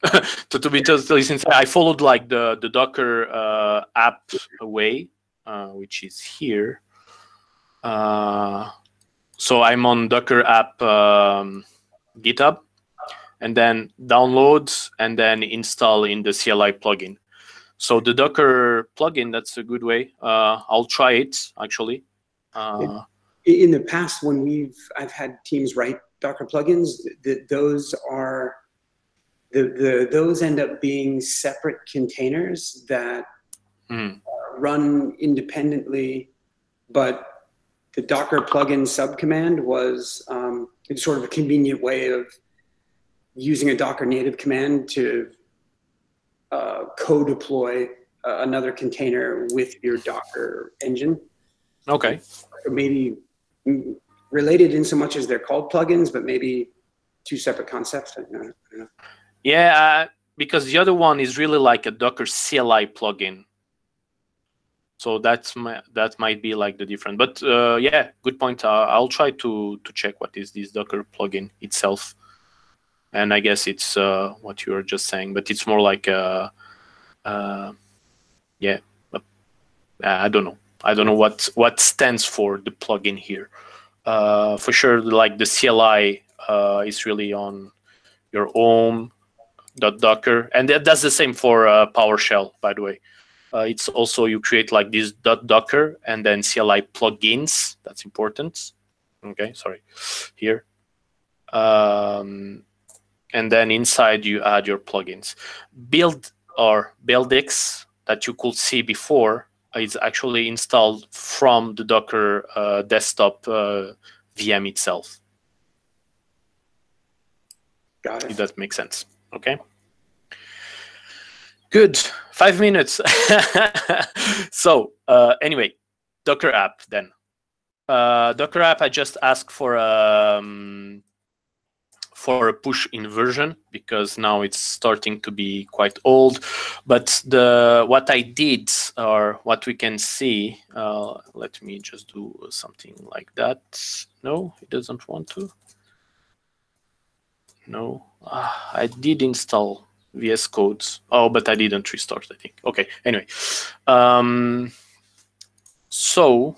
To be totally sincere, I followed like the Docker app way, which is here. So I'm on Docker app GitHub, and then download and then install in the CLI plugin. So the Docker plugin, that's a good way. I'll try it actually.
In the past, when I've had teams write Docker plugins, those are those end up being separate containers that run independently, but the Docker plugin subcommand was it's sort of a convenient way of using a Docker native command to co-deploy another container with your Docker engine.
Okay.
Maybe related in so much as they're called plugins, but maybe two separate concepts. I don't know.
Yeah, because the other one is really like a Docker CLI plugin. So that might be like the difference. But yeah, good point. I'll try to check what is this Docker plugin itself. And I guess it's what you were just saying, but it's more like yeah. I don't know. I don't know what stands for the plugin here. For sure, like the CLI is really on your own .docker, and that's the same for PowerShell, by the way. It's also you create like this .docker and then CLI plugins. That's important. Okay, sorry, here. And then inside you add your plugins. Build or buildx that you could see before is actually installed from the Docker desktop VM itself.
Got it.
If that makes sense. Okay. Good. 5 minutes. So anyway, Docker app then. Docker app, I just asked for a push inversion because now it's starting to be quite old. But what I did, or what we can see, let me just do something like that. No, it doesn't want to. No, I did install VS Codes. Oh, but I didn't restart, I think. Okay, anyway. So,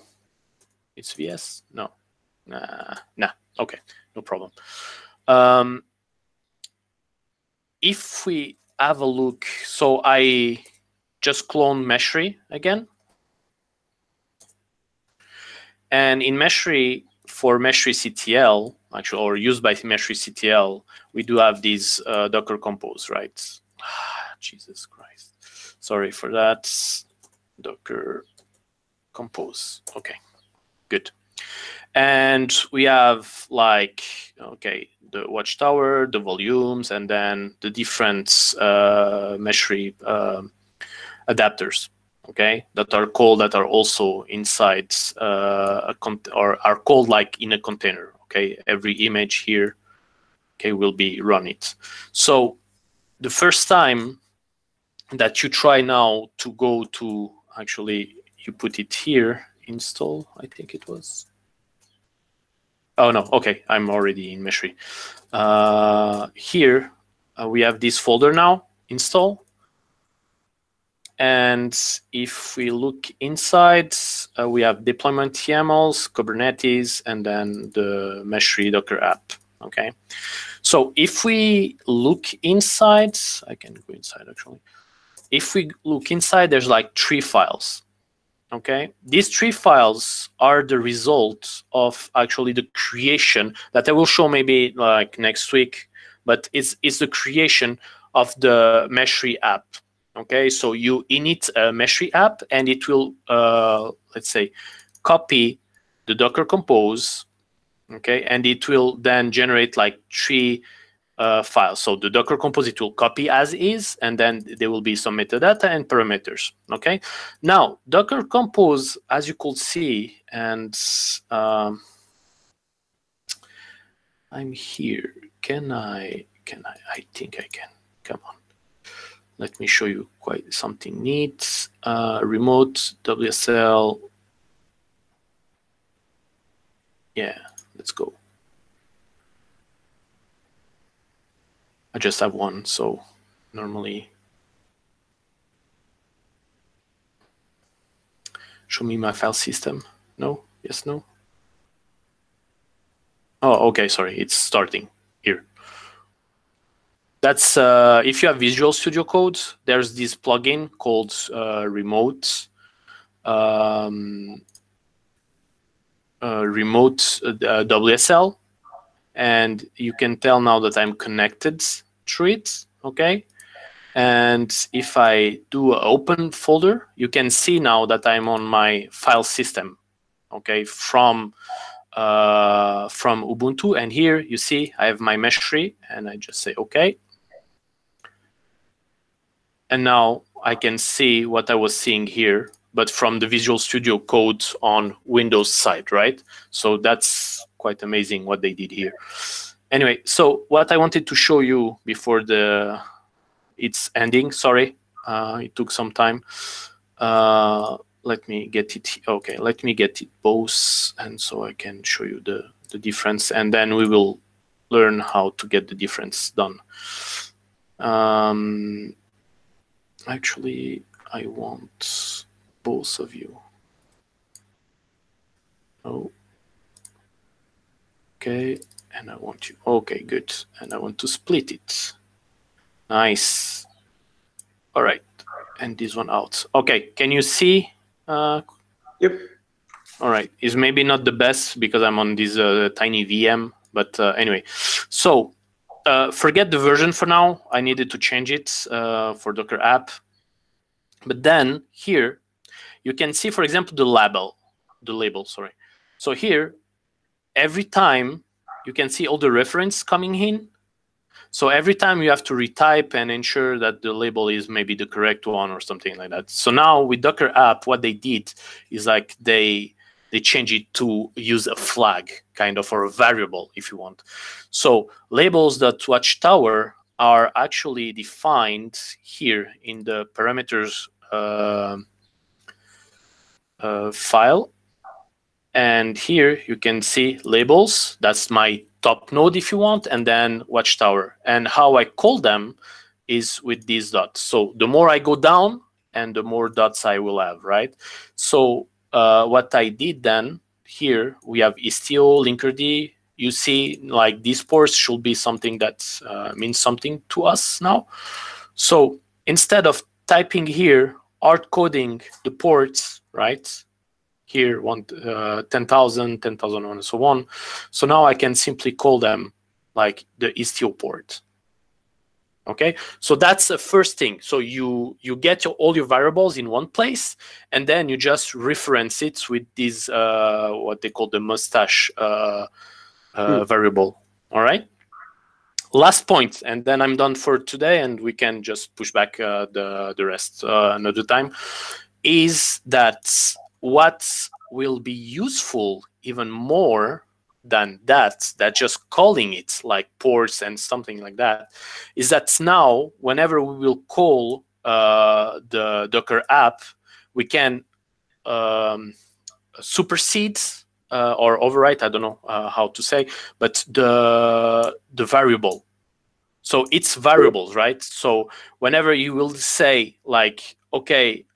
it's VS? No. Nah, okay, no problem. If we have a look, so I just clone Meshry again. And in Meshry, for Meshry CTL, actually, or used by Meshry CTL, we do have these Docker Compose, right? Jesus Christ. Sorry for that. Docker Compose. Okay, good. And we have like, okay, the watchtower, the volumes, and then the different Meshry adapters, okay, that are also inside or are called like in a container. Okay, every image here, okay, will be run it. So the first time that you try now to go to, actually, you put it here, install, I think it was. Oh no, okay, I'm already in Meshry. Here we have this folder now, install. And if we look inside, we have deployment YAMLs, Kubernetes, and then the Meshry Docker app. Okay, so if we look inside, I can go inside actually. If we look inside, there's like 3 files. Okay, these 3 files are the result of actually the creation that I will show maybe like next week, but it's the creation of the Meshry app. Okay, so you init a Meshry app and it will, let's say, copy the Docker Compose, okay, and it will then generate like 3 files. So the Docker Compose, it will copy as is, and then there will be some metadata and parameters. Okay. Now Docker Compose, as you could see, and I'm here. Can I? I think I can. Come on. Let me show you quite something neat. Remote WSL. Yeah, let's go. I just have one, so normally. Show me my file system. No? Yes, no? Oh, okay, sorry, it's starting here. That's if you have Visual Studio Code, there's this plugin called Remote WSL, and you can tell now that I'm connected through it. Okay, and if I do an open folder, you can see now that I'm on my file system. Okay, from Ubuntu, and here you see I have my mesh tree, and I just say okay. And now I can see what I was seeing here, but from the Visual Studio Code on Windows side, right? So that's quite amazing what they did here. Anyway, so what I wanted to show you before it's ending, sorry, it took some time. Let me get it, okay, let me get it both, and so I can show you the difference, and then we will learn how to get the difference done. Actually, I want both of you. Oh, okay, and I want you. Okay, good. And I want to split it. Nice. All right, and this one out. Okay, can you see?
Yep.
All right, it's maybe not the best because I'm on this tiny VM, but anyway. So forget the version for now. I needed to change it for Docker app. But then here, you can see, for example, the label, sorry. So here, every time you can see all the reference coming in. So every time you have to retype and ensure that the label is maybe the correct one or something like that. So now with Docker app, what they did is like they change it to use a flag, kind of, or a variable, if you want. So labels.watchtower are actually defined here in the parameters file. And here you can see labels. That's my top node, if you want, and then watchtower. And how I call them is with these dots. So the more I go down, and the more dots I will have, right? So what I did then, here we have istio, linkerd. You see, like, these ports should be something that means something to us now. So instead of typing here, hard coding the ports, right? Here, 10,000, 10,001, and so on. So now I can simply call them like the istio port. Okay, so that's the first thing. So you get all your variables in one place, and then you just reference it with this what they call the mustache variable. All right. Last point, and then I'm done for today, and we can just push back the rest another time. Is that what will be useful even more than that just calling it like ports and something like that, is that now whenever we will call the Docker app, we can supersede or overwrite, I don't know how to say, but the variable. So it's variables, right? So whenever you will say like, okay,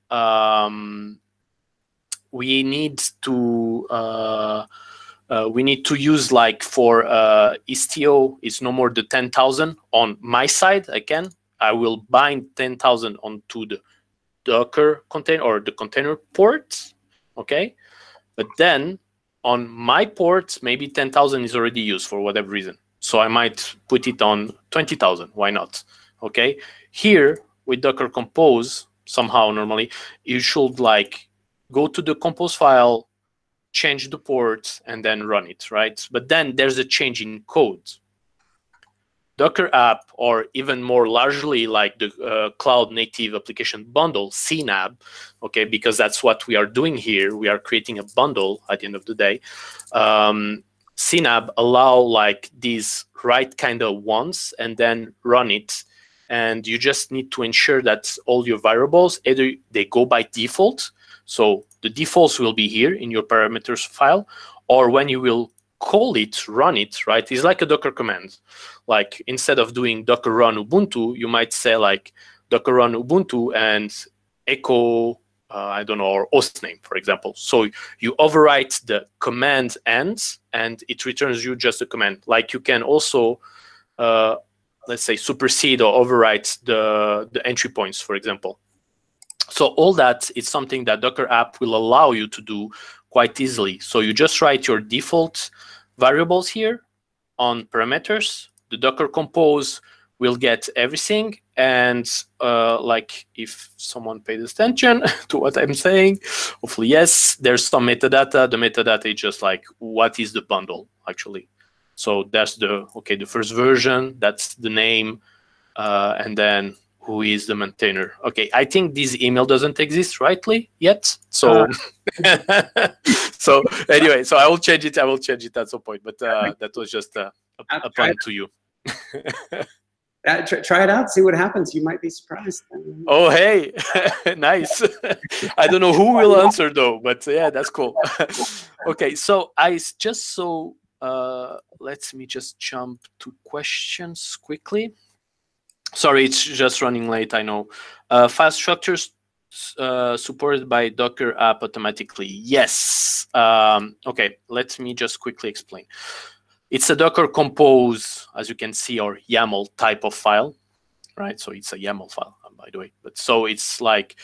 we need to use, like, for istio, it's no more the 10,000 on my side. I will bind 10,000 onto the Docker container or the container port. Okay, but then on my port, maybe 10,000 is already used for whatever reason. So I might put it on 20,000. Why not? Okay, here with Docker Compose, somehow normally you should like go to the compose file, change the port, and then run it, right? But then there's a change in code. Docker app, or even more largely like the Cloud Native Application Bundle, CNAB, okay, because that's what we are doing here. We are creating a bundle at the end of the day. CNAB allow like these right kind of ones and then run it. And you just need to ensure that all your variables, either they go by default, so the defaults will be here in your parameters file, or when you will call it, run it, right, is like a Docker command. Like instead of doing docker run Ubuntu, you might say like docker run Ubuntu and echo, I don't know, or hostname, for example. So you overwrite the command ends and it returns you just a command. Like you can also, let's say, supersede or overwrite the entry points, for example. So all that is something that Docker app will allow you to do quite easily. So you just write your default variables here on parameters. The Docker compose will get everything. And like if someone paid attention to what I'm saying, hopefully yes, there's some metadata. The metadata is just like, what is the bundle actually? So that's the first version, that's the name, and then who is the maintainer. Okay, I think this email doesn't exist rightly yet. So so anyway, so I will change it at some point. But that was just a pun to you.
Try it out, see what happens. You might be surprised.
Oh, hey, nice. I don't know who will answer though, but yeah, that's cool. Okay, so I just saw, let me just jump to questions quickly. Sorry, it's just running late, I know. File structures supported by Docker app automatically. Yes. Okay, let me just quickly explain. It's a Docker compose, as you can see, or YAML type of file, right? So it's a YAML file, by the way. But so it's like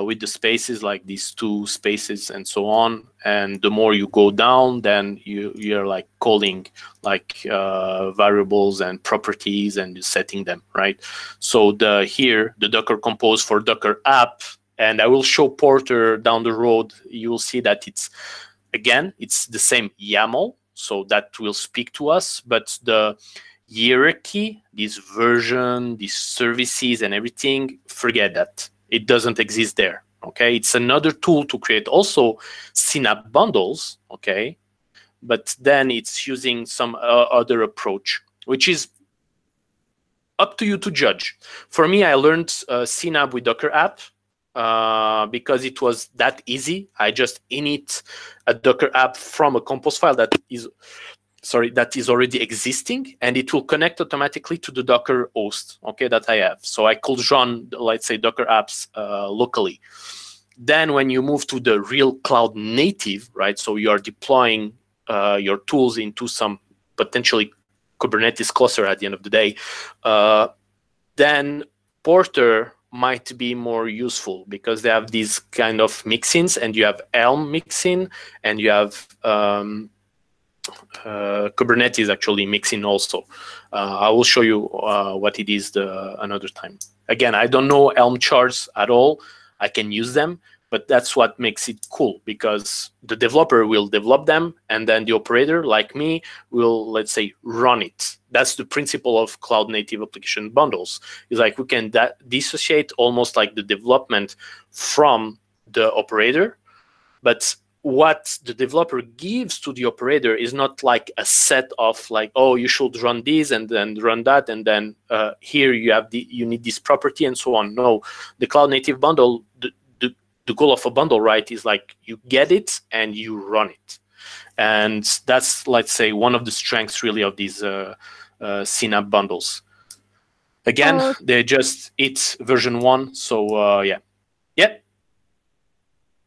with the spaces, like these two spaces and so on. And the more you go down, then you're like calling like variables and properties and setting them, right? So here, the Docker compose for Docker app, and I will show Porter down the road. You will see that it's the same YAML. So that will speak to us, but the hierarchy, this version, these services and everything, forget that. It doesn't exist there, okay? It's another tool to create also Synapse bundles, okay? But then it's using some other approach, which is up to you to judge. For me, I learned Synapse with Docker app because it was that easy. I just init a Docker app from a compose file that is already existing, and it will connect automatically to the Docker host, okay, that I have. So I could run, let's say, Docker apps locally. Then when you move to the real cloud native, right, so you are deploying your tools into some potentially Kubernetes cluster at the end of the day, then Porter might be more useful because they have these kind of mixins, and you have Elm mixin, and you have Kubernetes actually mixing also. I will show you what it is another time. Again, I don't know Elm charts at all. I can use them, but that's what makes it cool, because the developer will develop them, and then the operator, like me, will, let's say, run it. That's the principle of cloud native application bundles. It's like we can dissociate almost like the development from the operator, but what the developer gives to the operator is not like a set of like, oh, you should run this and then run that, and then here you need this property and so on. No, the cloud native bundle, the goal of a bundle, right, is like you get it and you run it. And that's, let's say, one of the strengths really of these Synapse bundles. Again, it's version 1, so yeah.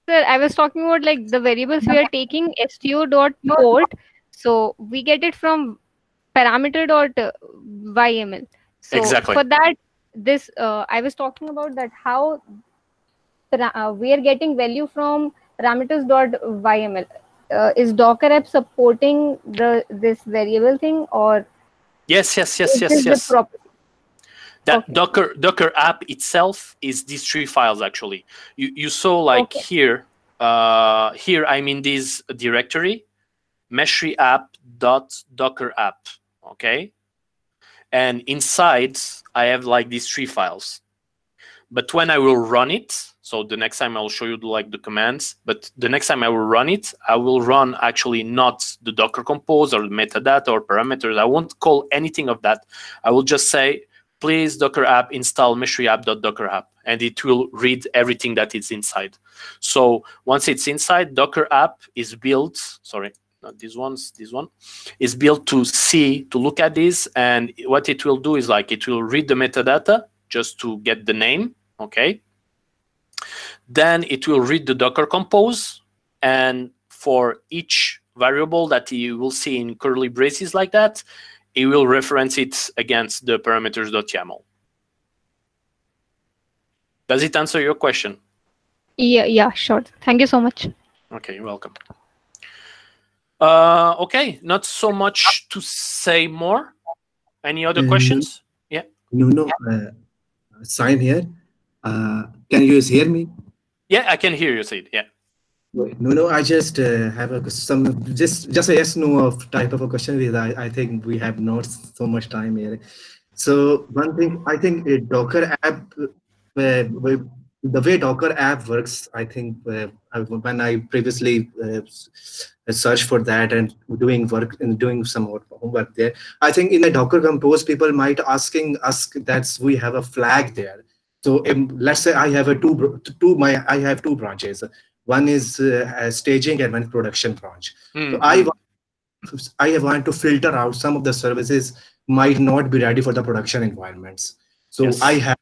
Sir, I was talking about like the variables we are taking stu.port. So we get it from parameter.yml. So
exactly.
For that, I was talking about that how we are getting value from parameters.yml. Is Docker app supporting this variable thing, or
yes. That okay. Docker app itself is these 3 files actually. You saw like here I'm in this directory, meshry-app.docker app, okay? And inside I have like these 3 files. But when I will run it, so the next time I'll show you the commands, but the next time I will run it, I will run actually not the Docker compose or the metadata or parameters. I won't call anything of that. I will just say, please Docker app install meshry-app.docker app, and it will read everything that is inside. So once it's inside, Docker app is built, sorry, not these ones, this one, is built to see, to look at this, and what it will do is like it will read the metadata just to get the name, okay? Then it will read the Docker Compose, and for each variable that you will see in curly braces like that, it will reference it against the parameters.yaml. Does it answer your question?
Yeah, sure. Thank you so much.
Okay, you're welcome. Okay, not so much to say more. Any other questions? Yeah.
No. Sign here. Can you guys hear me?
Yeah, I can hear you, Sid. Yeah.
No. I just have just a yes no of type of a question because I think we have not so much time here. So one thing I think a Docker app, the way Docker app works, I think when I previously searched for that and doing work and doing some homework there, I think in the Docker Compose, people might ask that we have a flag there. So let's say I have I have two branches. One is staging and one production branch. So I want to filter out some of the services might not be ready for the production environments. So yes. I have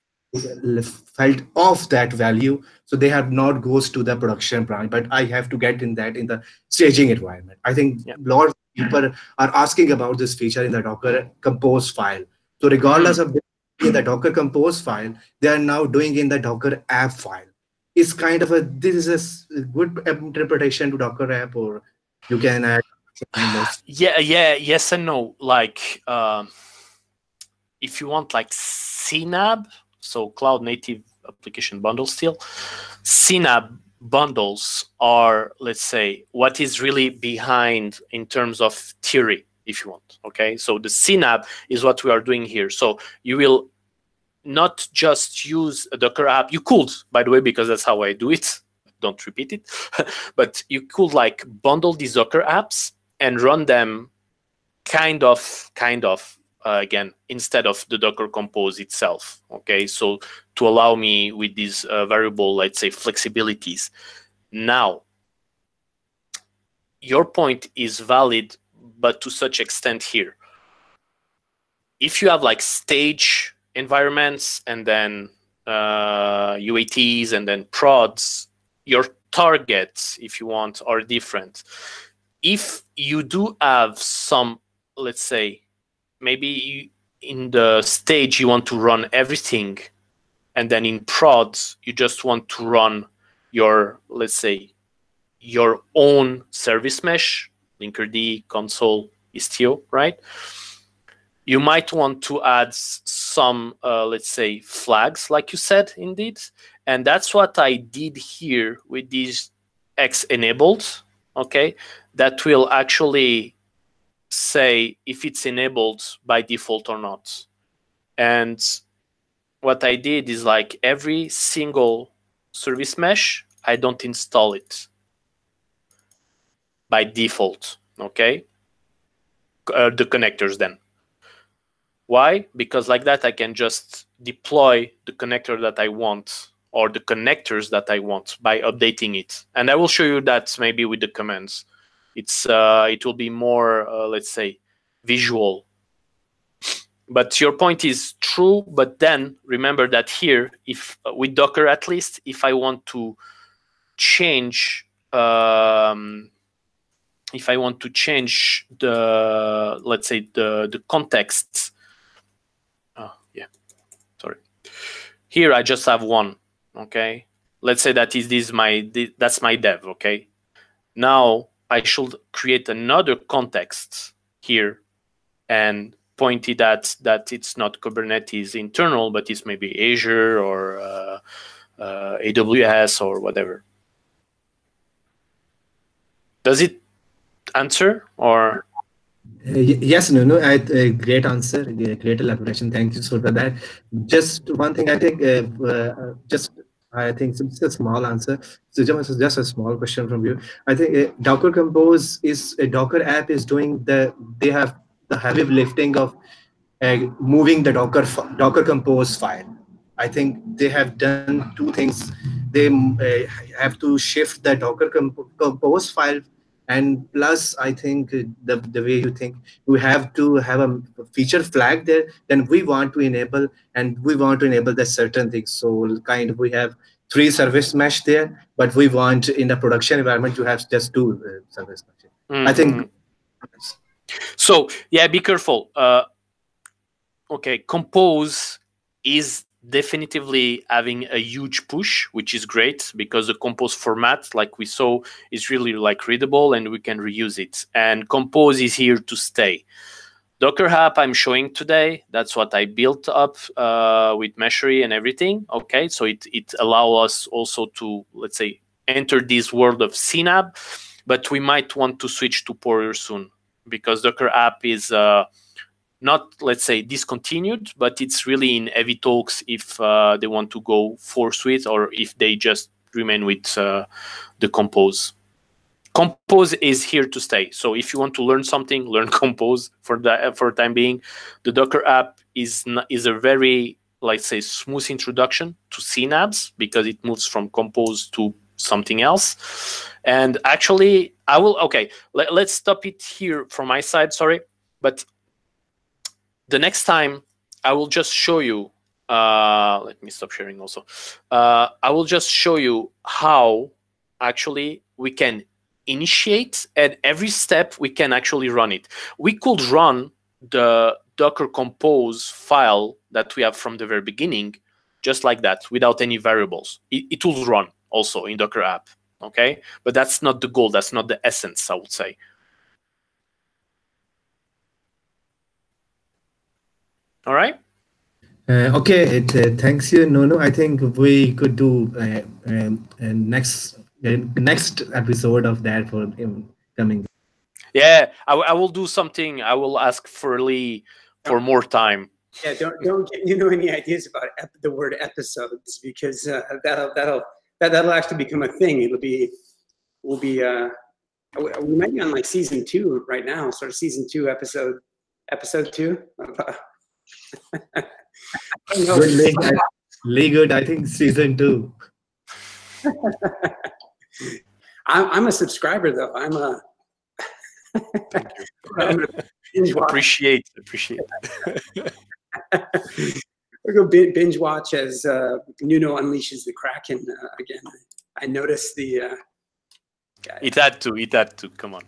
felt off that value. So they have not goes to the production branch, but I have to get in the staging environment. I think a lot of people are asking about this feature in the Docker Compose file. So regardless of in the Docker Compose file, they are now doing in the Docker app file. It's kind of this is a good interpretation to Docker app, or you can add
yes and no. Like if you want like CNAB, so Cloud Native Application Bundle still, CNAB bundles are, let's say, what is really behind in terms of theory, if you want. Okay, so the CNAB is what we are doing here. So you will not just use a Docker app. You could, by the way, because that's how I do it. Don't repeat it. But you could like bundle these Docker apps and run them kind of again, instead of the Docker Compose itself. Okay, so to allow me with these variable, let's say, flexibilities. Now, your point is valid, but to such extent here. If you have like stage environments and then UATs and then prods, your targets, if you want, are different. If you do have some, let's say, maybe in the stage you want to run everything, and then in prods you just want to run your, let's say, your own service mesh, Linkerd, console, Istio, right? You might want to add some, let's say, flags, like you said, indeed. And that's what I did here with these X enabled, okay? That will actually say if it's enabled by default or not. And what I did is like every single service mesh, I don't install it by default, okay? The connectors then. Why? Because like that, I can just deploy the connector that I want or the connectors that I want by updating it. And I will show you that maybe with the commands. It will be more, let's say, visual. But your point is true. But then remember that here, if with Docker at least, if I want to change, if I want to change the, let's say, the context. Here I just have one, okay? Let's say that that's my dev, okay? Now I should create another context here and point it at that it's not Kubernetes internal, but it's maybe Azure or AWS or whatever. Does it answer or?
Yes, no. Great answer, great elaboration. Thank you for that. Just one thing, I think, I think it's a small answer. So just a small question from you. I think Docker Compose is a Docker app is doing they have the heavy lifting of moving the Docker Compose file. I think they have done two things. They have to shift the Docker Compose file And plus, I think the way you think, we have to have a feature flag there. Then we want to enable, and we want to enable the certain things. So kind of we have 3 service mesh there, but we want in the production environment to have just 2 service mesh. I think.
So yeah, be careful. Okay, Compose is definitively having a huge push, which is great because the Compose format, like we saw, is really like readable and we can reuse it. And Compose is here to stay. Docker app I'm showing today, that's what I built up with Meshery and everything. Okay, so it allows us also to, let's say, enter this world of CNAB, but we might want to switch to Porter soon because Docker app is not, let's say, discontinued, but it's really in heavy talks if they want to go for suite or if they just remain with the Compose. Compose is here to stay. So if you want to learn something, learn Compose for the time being. The Docker app is a very, let's say, smooth introduction to CNABs because it moves from Compose to something else. And actually, I will, okay, let's stop it here from my side, sorry. But the next time I will just show you, let me stop sharing also. I will just show you how actually we can initiate, and every step we can actually run it. We could run the Docker Compose file that we have from the very beginning, just like that, without any variables. It will run also in Docker app, okay? But that's not the goal, that's not the essence, I would say. All right?
Okay, thanks you, Nono. I think we could do next episode of that for coming.
Yeah, I will do something. I will ask Furley for more time.
Yeah, don't get any ideas about the word episodes because that'll actually become a thing. We might be on like season 2 right now, sort of season 2 episode 2.
Good, I think season 2.
I'm a subscriber though.
Thank you. Appreciate.
We're going to binge watch as Nuno unleashes the Kraken again. I noticed the.
It had to. Come on.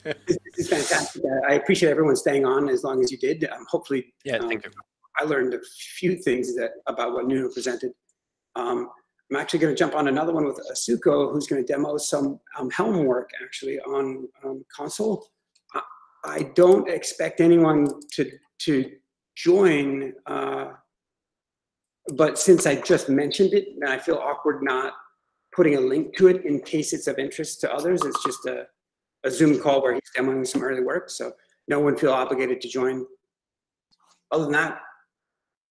This is fantastic. I appreciate everyone staying on as long as you did. Hopefully,
thank you.
I learned a few things about what Nuno presented. I'm actually going to jump on another one with Asuko, who's going to demo some Helm work actually on console. I don't expect anyone to join, but since I just mentioned it, and I feel awkward not putting a link to it in case it's of interest to others. It's just a Zoom call where he's demoing some early work, so no one feel obligated to join. Other than that,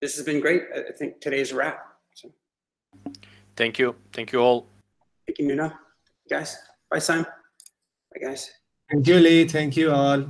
this has been great. I think today's a wrap. So.
Thank you all.
Thank you, Nuno. Guys, bye, Simon. Bye, guys.
Thank you, Lee. Thank you all.